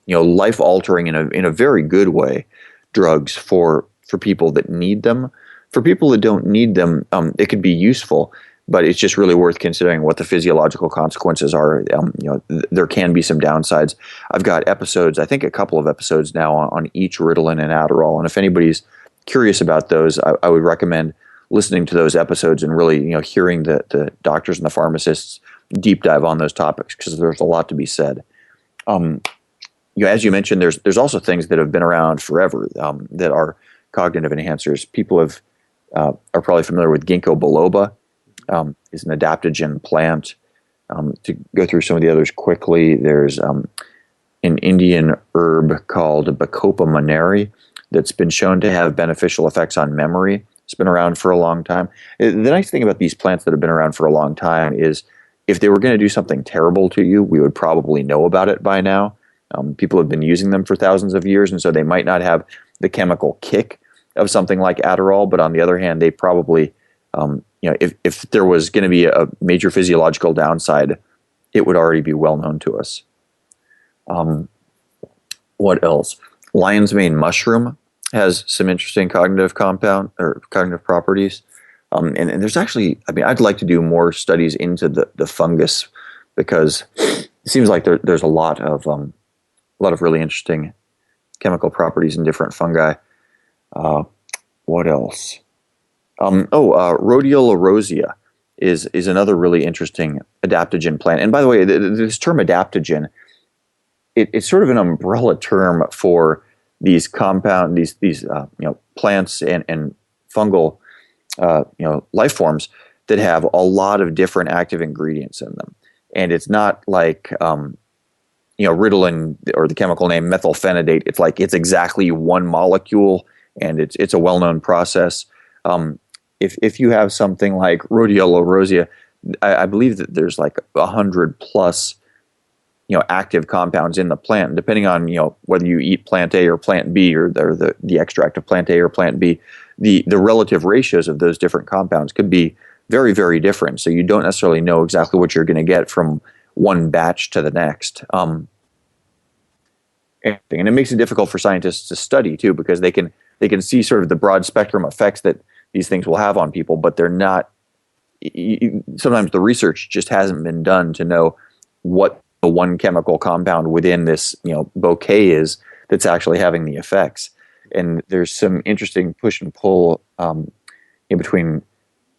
life altering in a very good way, drugs for people that need them. For people that don't need them, it could be useful, but it's just really worth considering what the physiological consequences are. There can be some downsides. I've got episodes, I think a couple of episodes now on each Ritalin and Adderall, and if anybody's curious about those, I would recommend listening to those episodes and really, hearing the doctors and the pharmacists deep dive on those topics, because there's a lot to be said. As you mentioned, there's also things that have been around forever that are cognitive enhancers. People are probably familiar with ginkgo biloba. Is an adaptogen plant. To go through some of the others quickly, there's an Indian herb called Bacopa moneri that's been shown to have beneficial effects on memory. It's been around for a long time. The nice thing about these plants that have been around for a long time is if they were going to do something terrible to you, we would probably know about it by now. People have been using them for thousands of years, and so they might not have the chemical kick of something like Adderall, but on the other hand, they probably, if there was going to be a major physiological downside, it would already be well known to us. What else? Lion's mane mushroom has some interesting cognitive properties. And there's actually, I'd like to do more studies into the fungus, because it seems like there's a lot of really interesting chemical properties in different fungi. What else? Rhodiola rosea is another really interesting adaptogen plant. And by the way, this term adaptogen, it's sort of an umbrella term for these plants and fungal life forms that have a lot of different active ingredients in them. And it's not like Ritalin or the chemical name methylphenidate. It's like it's exactly one molecule, and it's a well-known process. If you have something like Rhodiola rosea, I believe that there's like 100 plus active compounds in the plant. And depending on whether you eat plant A or plant B, or the extract of plant A or plant B, the relative ratios of those different compounds could be very, very different. So you don't necessarily know exactly what you're going to get from one batch to the next. And it makes it difficult for scientists to study too, because they can see sort of the broad spectrum effects that these things will have on people, but they're not. Sometimes the research just hasn't been done to know what the one chemical compound within this bouquet is that's actually having the effects. And there's some interesting push and pull in between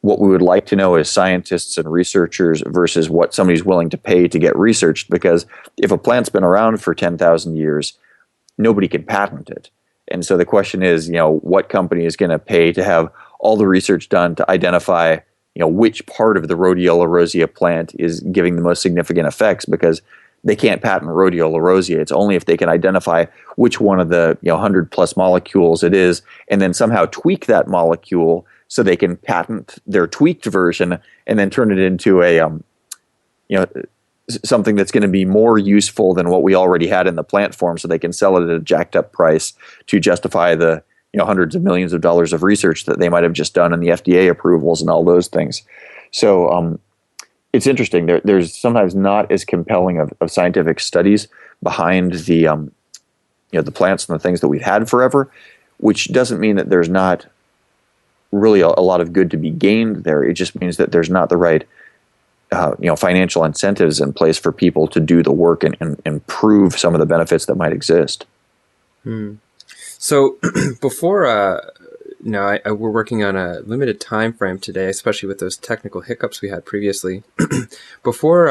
what we would like to know as scientists and researchers versus what somebody's willing to pay to get researched. Because if a plant's been around for 10,000 years, nobody can patent it. And so the question is, what company is going to pay to have all the research done to identify, which part of the Rhodiola rosea plant is giving the most significant effects, because they can't patent Rhodiola rosea. It's only if they can identify which one of the 100 plus molecules it is, and then somehow tweak that molecule so they can patent their tweaked version and then turn it into a something that's going to be more useful than what we already had in the plant form, so they can sell it at a jacked up price to justify the hundreds of millions of dollars of research that they might have just done, and the FDA approvals and all those things. So it's interesting. There's sometimes not as compelling of scientific studies behind the the plants and the things that we've had forever, which doesn't mean that there's not really a lot of good to be gained there. It just means that there's not the right financial incentives in place for people to do the work and prove some of the benefits that might exist. So before, we're working on a limited time frame today, especially with those technical hiccups we had previously. Before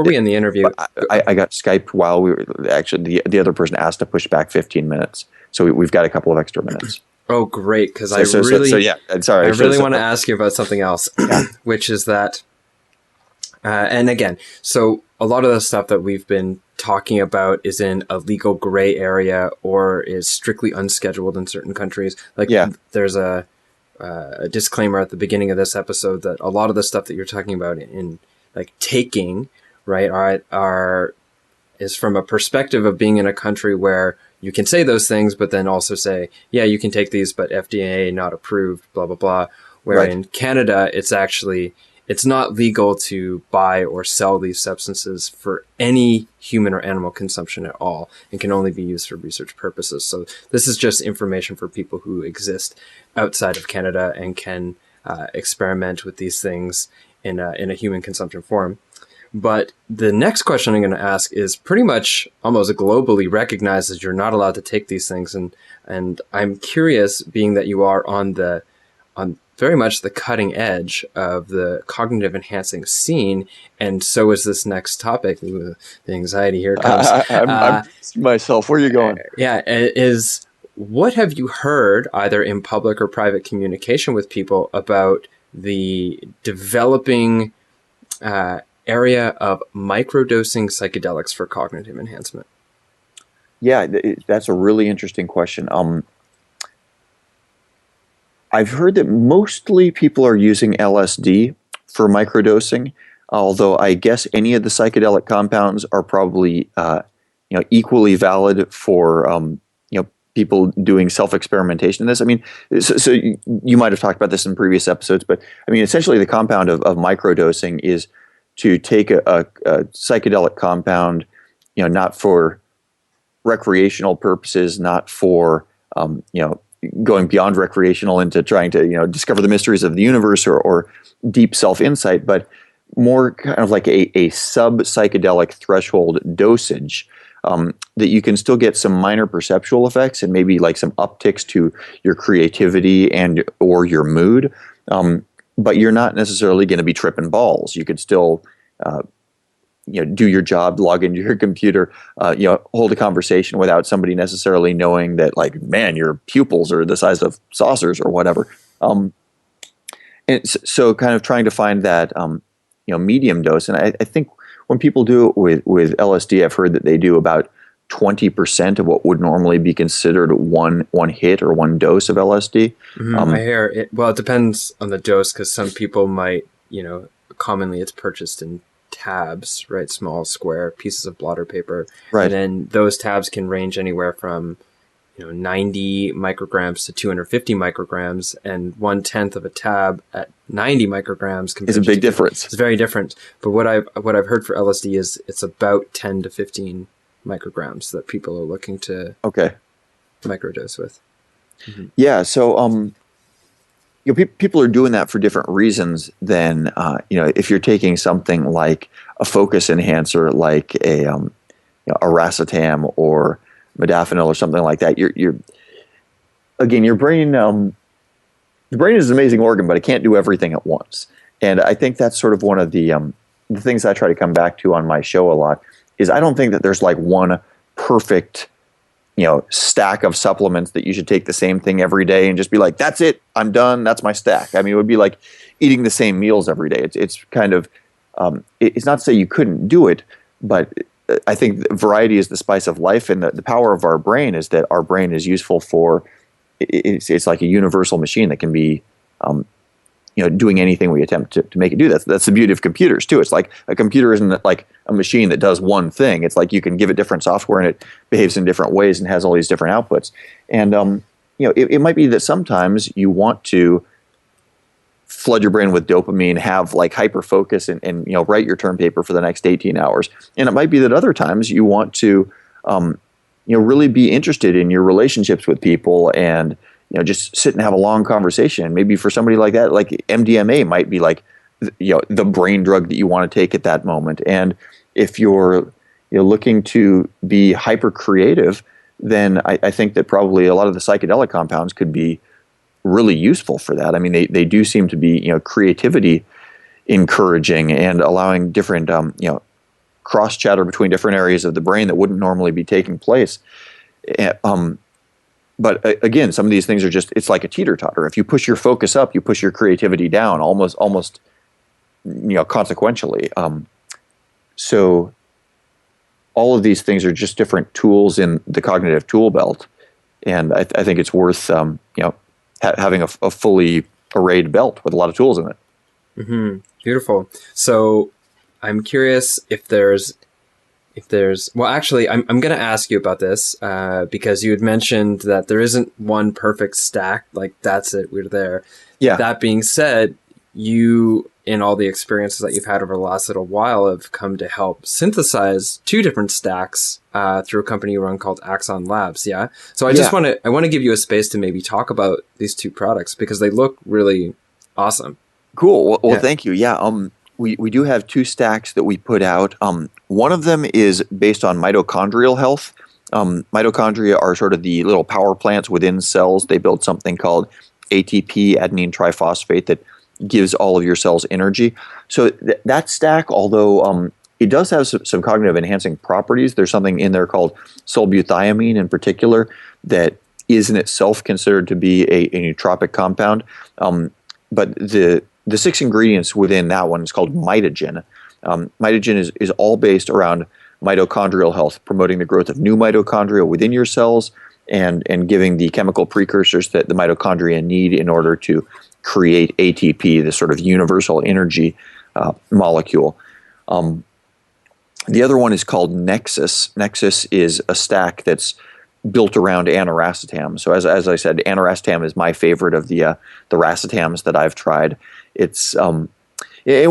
we end the interview, I got Skyped while we were actually the other person asked to push back 15 minutes, so we've got a couple of extra minutes. Oh, great! Because I really want to ask you about something else, which is that. And again, so a lot of the stuff that we've been talking about is in a legal gray area or is strictly unscheduled in certain countries. There's a disclaimer at the beginning of this episode that a lot of the stuff that you're talking about in like taking, right, is from a perspective of being in a country where you can say those things, but then also say, yeah, you can take these, but FDA not approved, blah, blah, blah. Where in Canada, it's not legal to buy or sell these substances for any human or animal consumption at all, and can only be used for research purposes. So this is just information for people who exist outside of Canada and can experiment with these things in a human consumption form. But the next question I'm going to ask is pretty much almost globally recognized as you're not allowed to take these things. And I'm curious, being that you are on very much the cutting edge of the cognitive enhancing scene, and so is this next topic. Ooh, the anxiety here comes. I'm myself. Where are you going? Is what have you heard, either in public or private communication with people, about the developing area of microdosing psychedelics for cognitive enhancement? Yeah, that's a really interesting question. I've heard that mostly people are using LSD for microdosing, Although I guess any of the psychedelic compounds are probably equally valid for people doing self-experimentation in this. I mean, so you might have talked about this in previous episodes, but I mean, essentially the compound of microdosing is to take a psychedelic compound, not for recreational purposes, not for going beyond recreational into trying to discover the mysteries of the universe or deep self-insight, but more kind of like a sub-psychedelic threshold dosage that you can still get some minor perceptual effects and maybe like some upticks to your creativity and or your mood, but you're not necessarily going to be tripping balls. You could still do your job, log into your computer, hold a conversation without somebody necessarily knowing that, like, man, your pupils are the size of saucers or whatever. And so kind of trying to find that medium dose. And I think when people do it with LSD, I've heard that they do about 20% of what would normally be considered one hit or one dose of LSD. I hear it. Well, it depends on the dose, because some people might, commonly it's purchased in tabs, right? Small square pieces of blotter paper. Right. And then those tabs can range anywhere from 90 micrograms to 250 micrograms, and 1/10 of a tab at 90 micrograms is a big difference. It's very different. But what I've heard for LSD is it's about 10 to 15 micrograms that people are looking to microdose with. Mm-hmm. Yeah. So, people are doing that for different reasons than, if you're taking something like a focus enhancer, like a racetam or modafinil or something like that. Your brain, the brain is an amazing organ, but it can't do everything at once. And I think that's sort of one of the things I try to come back to on my show a lot is I don't think that there's like one perfect, stack of supplements that you should take the same thing every day and just be like, that's it, I'm done, that's my stack. I mean, it would be like eating the same meals every day. It's kind of, it's not to say you couldn't do it, but I think variety is the spice of life, and the power of our brain is that our brain is useful for, it's like a universal machine that can be, doing anything we attempt to make it do. That's the beauty of computers too. It's like a computer isn't like a machine that does one thing. It's like you can give it different software and it behaves in different ways and has all these different outputs. And it might be that sometimes you want to flood your brain with dopamine, have like hyper focus, and write your term paper for the next 18 hours. And it might be that other times you want to really be interested in your relationships with people and just sit and have a long conversation. Maybe for somebody like that, like MDMA might be like the brain drug that you want to take at that moment. And if you're looking to be hyper creative, then I think that probably a lot of the psychedelic compounds could be really useful for that. I mean, they do seem to be creativity encouraging and allowing different cross chatter between different areas of the brain that wouldn't normally be taking place. But again, some of these things are just, it's like a teeter-totter. If you push your focus up, you push your creativity down almost consequentially. So all of these things are just different tools in the cognitive tool belt. And I think it's worth, having a fully arrayed belt with a lot of tools in it. Mm-hmm. Beautiful. So I'm curious if there's, well, actually, I'm going to ask you about this because you had mentioned that there isn't one perfect stack. Like, that's it, we're there. Yeah. That being said, you, in all the experiences that you've had over the last little while, have come to help synthesize 2 different stacks through a company you run called Axon Labs. Yeah. So I want to give you a space to maybe talk about these 2 products because they look really awesome. Cool. Well, thank you. Yeah. We do have 2 stacks that we put out. One of them is based on mitochondrial health. Mitochondria are sort of the little power plants within cells. They build something called ATP, adenine triphosphate, that gives all of your cells energy. So that stack, although it does have some cognitive enhancing properties, there's something in there called sulbuthiamine in particular that is in itself considered to be a nootropic compound. But the 6 ingredients within that one is called mitogen. Mitogen is all based around mitochondrial health, promoting the growth of new mitochondria within your cells and giving the chemical precursors that the mitochondria need in order to create ATP, this sort of universal energy molecule. The other one is called Nexus. Nexus is a stack that's built around aniracetam. So as I said, aniracetam is my favorite of the racetams that I've tried. It's and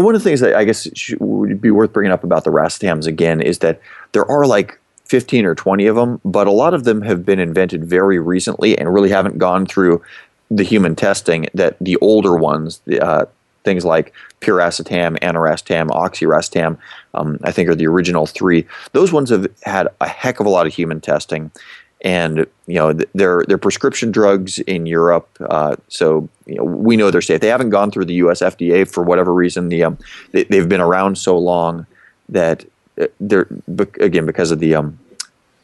one of the things that I guess would be worth bringing up about the racetams again is that there are like 15 or 20 of them, but a lot of them have been invented very recently and really haven't gone through the human testing that the older ones, things like piracetam, aniracetam, oxiracetam, I think are the original three. Those ones have had a heck of a lot of human testing. And they're prescription drugs in Europe, so we know they're safe. They haven't gone through the U.S. FDA for whatever reason. They've been around so long that they're, again, because of the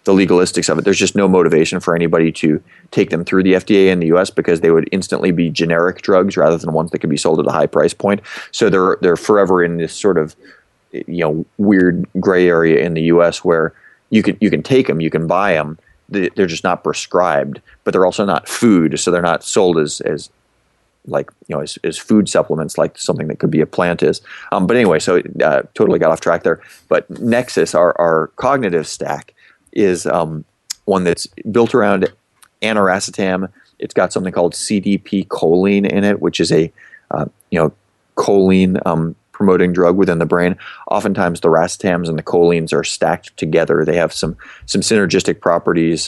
legalistics of it, there's just no motivation for anybody to take them through the FDA in the U.S. because they would instantly be generic drugs rather than ones that could be sold at a high price point. So they're forever in this sort of weird gray area in the U.S. where you can take them, you can buy them. They're just not prescribed, but they're also not food, so they're not sold as food supplements, like something that could be a plant is. But anyway, so totally got off track there. But Nexus, our cognitive stack, is one that's built around aniracetam. It's got something called CDP choline in it, which is a choline promoting drug within the brain. Oftentimes the racetams and the cholines are stacked together. They have some synergistic properties,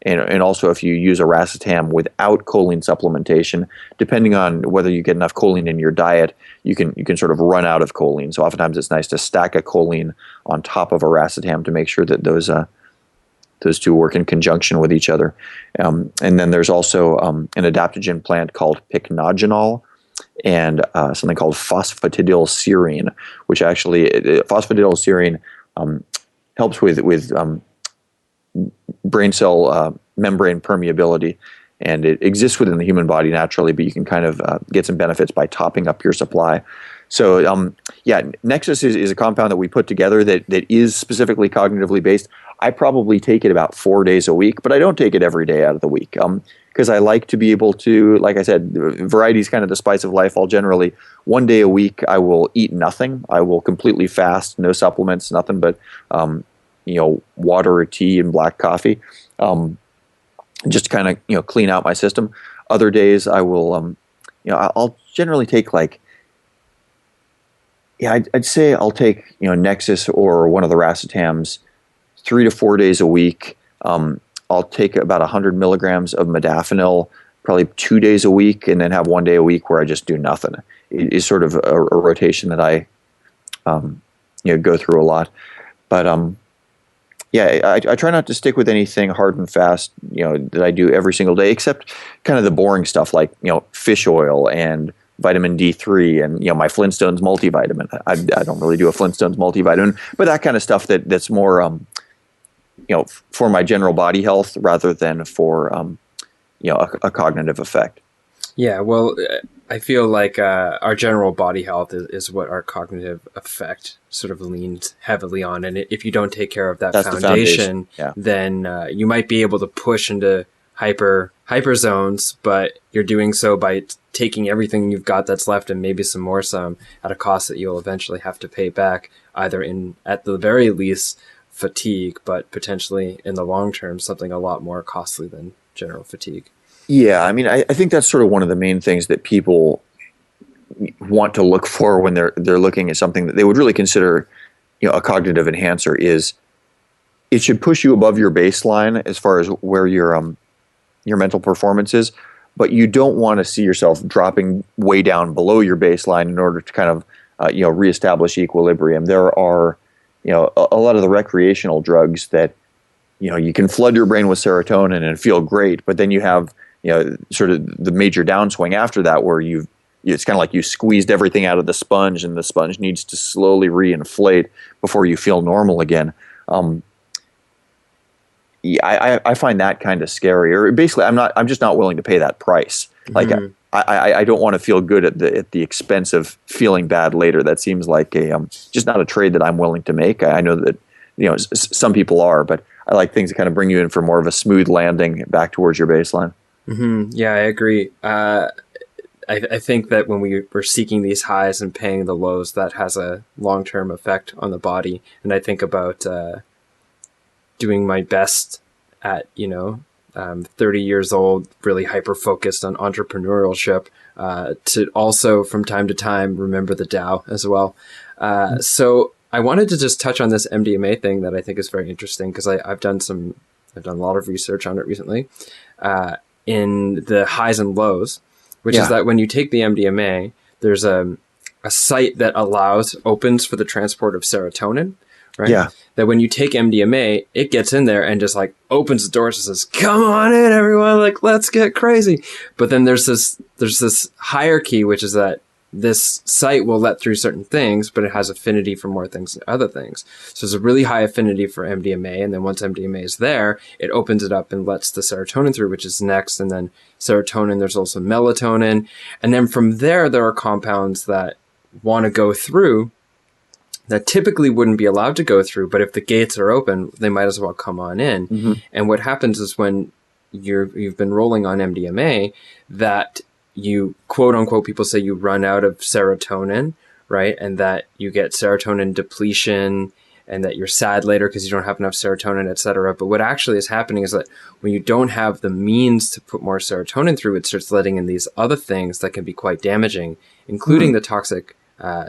and also if you use a racetam without choline supplementation, depending on whether you get enough choline in your diet, you can sort of run out of choline. So oftentimes it's nice to stack a choline on top of a racetam to make sure that those two work in conjunction with each other. And then there's also an adaptogen plant called pycnogenol, and something called phosphatidylserine, which actually phosphatidylserine helps with brain cell membrane permeability, and it exists within the human body naturally, but you can kind of get some benefits by topping up your supply. So Nexus is a compound that we put together that is specifically cognitively based. I probably take it about 4 days a week, but I don't take it every day out of the week. Because I like to be able to, like I said, variety is kind of the spice of life. I'll generally, 1 day a week, I will eat nothing. I will completely fast, no supplements, nothing but, water or tea and black coffee, just to kind of, clean out my system. Other days I will, I'll generally take I'd say I'll take, Nexus or one of the racetams 3 to 4 days a week. I'll take about 100 milligrams of modafinil probably 2 days a week, and then have 1 day a week where I just do nothing. It is sort of a rotation that I go through a lot. But I try not to stick with anything hard and fast that I do every single day, except kind of the boring stuff like fish oil and vitamin D3 and my Flintstones multivitamin. I don't really do a Flintstones multivitamin, but that kind of stuff that's more for my general body health rather than for a cognitive effect. Yeah, well, I feel like our general body health is what our cognitive effect sort of leans heavily on. And if you don't take care of that foundation, then you might be able to push into hyper zones, but you're doing so by taking everything you've got that's left and maybe some at a cost that you'll eventually have to pay back, either at the very least, fatigue, but potentially in the long term, something a lot more costly than general fatigue. Yeah, I mean, I think that's sort of one of the main things that people want to look for when they're looking at something that they would really consider, a cognitive enhancer. Is it should push you above your baseline as far as where your mental performance is, but you don't want to see yourself dropping way down below your baseline in order to kind of reestablish equilibrium. There are a lot of the recreational drugs that you can flood your brain with serotonin and feel great, but then you have sort of the major downswing after that where it's kind of like you squeezed everything out of the sponge and the sponge needs to slowly reinflate before you feel normal again. I find that kind of scary. Or basically, I'm just not willing to pay that price. Like I don't want to feel good at the expense of feeling bad later. That seems like just not a trade that I'm willing to make. I know that some people are, but I like things that kind of bring you in for more of a smooth landing back towards your baseline. Mm-hmm. Yeah, I agree. I think that when we're seeking these highs and paying the lows, that has a long-term effect on the body. And I think about doing my best at, 30 years old, really hyper-focused on entrepreneurship, to also from time to time remember the Tao as well. So I wanted to just touch on this MDMA thing that I think is very interesting, because I've done a lot of research on it recently, in the highs and lows, which is that when you take the MDMA, there's a site that opens for the transport of serotonin, right? Yeah. That when you take MDMA, it gets in there and just like opens the doors and says, "Come on in, everyone! Like, let's get crazy." But then there's this hierarchy, which is that this site will let through certain things, but it has affinity for more things than other things. So there's a really high affinity for MDMA. And then once MDMA is there, it opens it up and lets the serotonin through, which is next. And then serotonin, there's also melatonin. And then from there are compounds that want to go through that typically wouldn't be allowed to go through. But if the gates are open, they might as well come on in. Mm-hmm. And what happens is when you've been rolling on MDMA, that you, quote unquote, people say you run out of serotonin, right? And that you get serotonin depletion and that you're sad later because you don't have enough serotonin, et cetera. But what actually is happening is that when you don't have the means to put more serotonin through, it starts letting in these other things that can be quite damaging, including the toxic,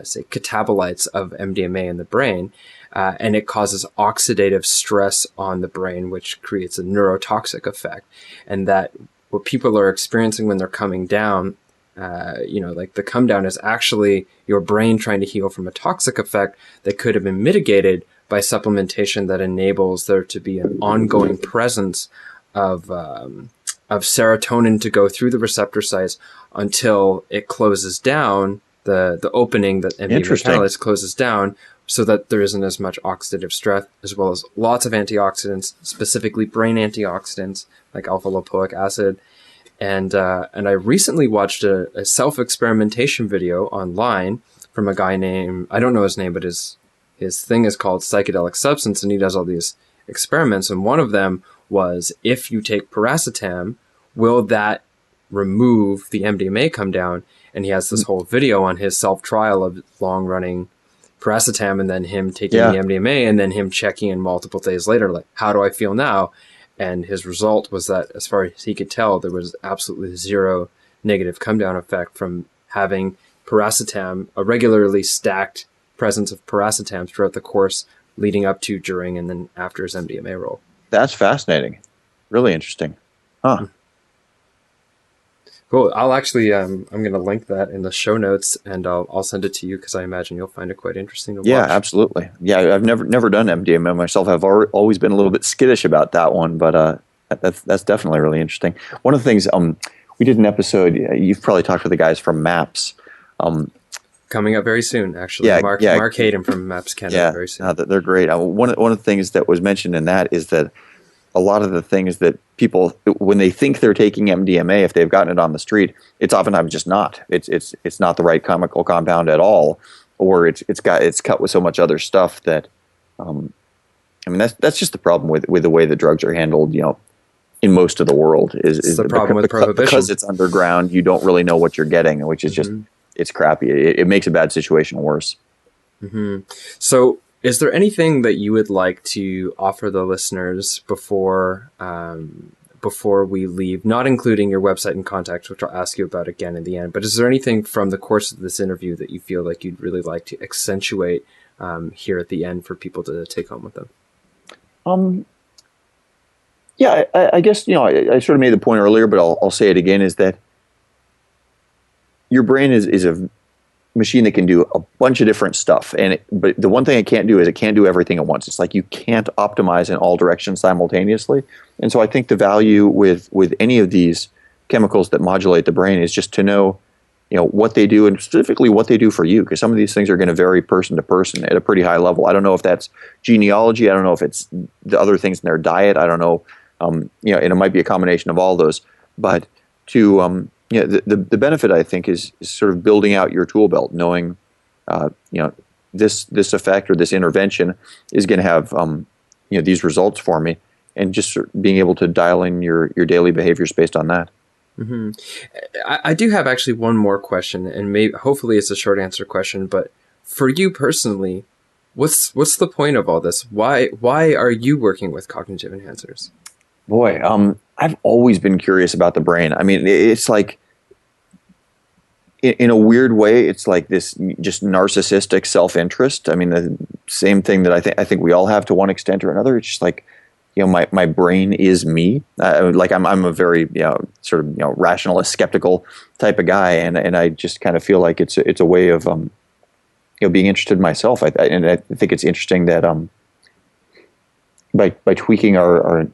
say, catabolites of MDMA in the brain. And it causes oxidative stress on the brain, which creates a neurotoxic effect. And that what people are experiencing when they're coming down, like the come down is actually your brain trying to heal from a toxic effect that could have been mitigated by supplementation that enables there to be an ongoing presence of serotonin to go through the receptor sites until it closes down, the opening that MDMA catalyst closes down, so that there isn't as much oxidative stress, as well as lots of antioxidants, specifically brain antioxidants like alpha-lipoic acid. And I recently watched a self-experimentation video online from a guy named, I don't know his name, but his thing is called Psychedelic Substance, and he does all these experiments. And one of them was, if you take piracetam, will that remove the MDMA come down? And he has this whole video on his self-trial of long-running piracetam, and then him taking the MDMA, and then him checking in multiple days later, like, how do I feel now? And his result was that, as far as he could tell, there was absolutely zero negative come-down effect from having piracetam, a regularly stacked presence of piracetam throughout the course leading up to, during, and then after his MDMA roll. That's fascinating. Really interesting. Huh. Mm-hmm. Cool. I'll actually, I'm going to link that in the show notes, and I'll send it to you because I imagine you'll find it quite interesting to watch. Yeah, absolutely. Yeah, I've never done MDMA myself. I've always been a little bit skittish about that one, but that's definitely really interesting. One of the things, we did an episode, you've probably talked with the guys from MAPS. Coming up very soon, actually. Yeah, Mark Hayden from MAPS Canada very soon. They're great. One of the things that was mentioned in that is that a lot of the things that people, when they think they're taking MDMA, if they've gotten it on the street, it's oftentimes just not. It's not the right chemical compound at all, or it's cut with so much other stuff that, that's just the problem with the way the drugs are handled, in most of the world. Is the problem with prohibition. Because it's underground, you don't really know what you're getting, which is just, it's crappy. It makes a bad situation worse. Mm-hmm. So, is there anything that you would like to offer the listeners before we leave, not including your website and contacts, which I'll ask you about again in the end, but is there anything from the course of this interview that you feel like you'd really like to accentuate here at the end for people to take home with them? I guess, I sort of made the point earlier, but I'll say it again, is that your brain is a machine that can do a bunch of different stuff. But the one thing it can't do is it can't do everything at once. It's like you can't optimize in all directions simultaneously. And so I think the value with any of these chemicals that modulate the brain is just to know, what they do, and specifically what they do for you, because some of these things are going to vary person to person at a pretty high level. I don't know if that's genealogy. I don't know if it's the other things in their diet. I don't know, and it might be a combination of all those. But to the benefit, I think, is sort of building out your tool belt, knowing, this effect or this intervention is going to have, these results for me, and just sort of being able to dial in your daily behaviors based on that. Mm-hmm. I do have actually one more question, and hopefully it's a short answer question, but for you personally, what's the point of all this? Why are you working with cognitive enhancers? Boy, I've always been curious about the brain. I mean, it's like, in a weird way, it's like this just narcissistic self-interest. I mean, the same thing that I think we all have to one extent or another. It's just like, my brain is me. Like I'm a very sort of rationalist, skeptical type of guy, and I just kind of feel like it's a way of being interested in myself. And I think it's interesting that by tweaking our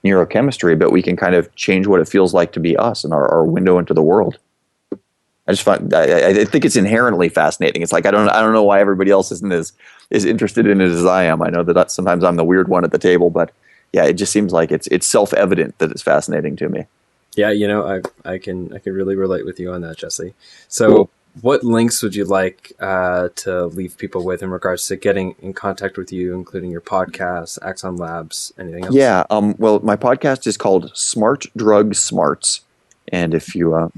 neurochemistry, but we can kind of change what it feels like to be us and our window into the world. I think it's inherently fascinating. It's like I don't know why everybody else isn't as interested in it as I am. I know that sometimes I'm the weird one at the table, but yeah, it just seems like it's self-evident that it's fascinating to me. Yeah, I can really relate with you on that, Jesse. So, cool. What links would you like to leave people with in regards to getting in contact with you, including your podcast, Axon Labs, anything else? Yeah, well, my podcast is called Smart Drug Smarts, and if you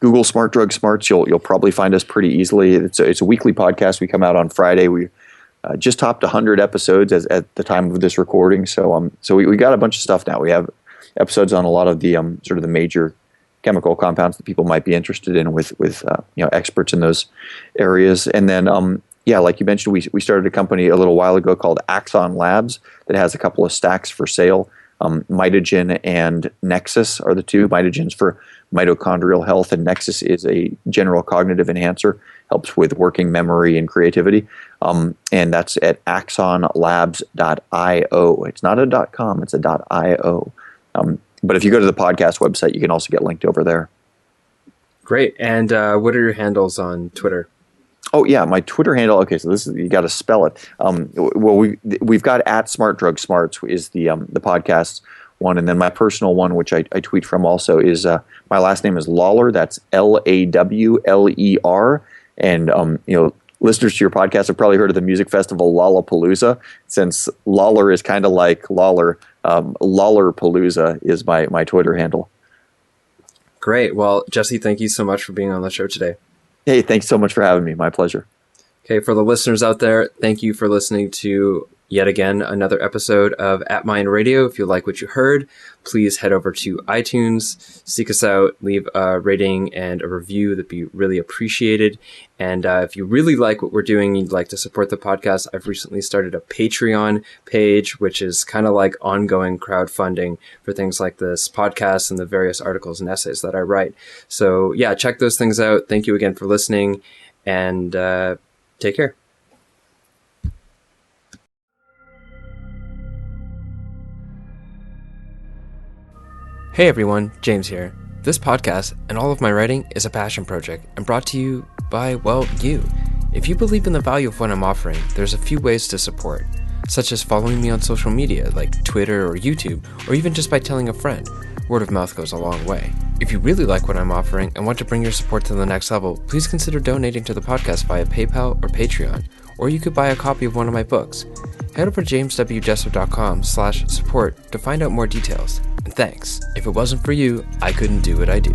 Google Smart Drug Smarts, you'll probably find us pretty easily. It's a weekly podcast. We come out on Friday. We just topped 100 episodes at the time of this recording. So we got a bunch of stuff now. We have episodes on a lot of the sort of the major chemical compounds that people might be interested in with experts in those areas. And then like you mentioned, we started a company a little while ago called Axon Labs that has a couple of stacks for sale. Mitogen and Nexus are the two. Mitogen's for mitochondrial health, and Nexus is a general cognitive enhancer, helps with working memory and creativity. And that's at axonlabs.io. It's not a .com, it's a .io. But if you go to the podcast website, you can also get linked over there. Great. And what are your handles on Twitter? Oh yeah, my Twitter handle. Okay, so you got to spell it. Well, we've got at Smart Drug Smarts is the podcast one, and then my personal one, which I tweet from also, is my last name is Lawler. That's Lawler, and listeners to your podcast have probably heard of the music festival Lollapalooza. Since Lawler is kind of like Lawler, Lawlerpalooza is my Twitter handle. Great. Well, Jesse, thank you so much for being on the show today. Hey, thanks so much for having me. My pleasure. Okay, for the listeners out there, thank you for listening to yet again another episode of ATTMind Radio. If you like what you heard, please head over to iTunes, seek us out, leave a rating and a review. That'd be really appreciated. And if you really like what we're doing, you'd like to support the podcast, I've recently started a Patreon page, which is kind of like ongoing crowdfunding for things like this podcast and the various articles and essays that I write. So yeah, check those things out. Thank you again for listening, and take care. Hey everyone, James here. This podcast and all of my writing is a passion project and brought to you by, well, you. If you believe in the value of what I'm offering, there's a few ways to support, such as following me on social media like Twitter or YouTube, or even just by telling a friend. Word of mouth goes a long way. If you really like what I'm offering and want to bring your support to the next level, please consider donating to the podcast via PayPal or Patreon, or you could buy a copy of one of my books. Head over to jameswjesso.com/support to find out more details. And thanks. If it wasn't for you, I couldn't do what I do.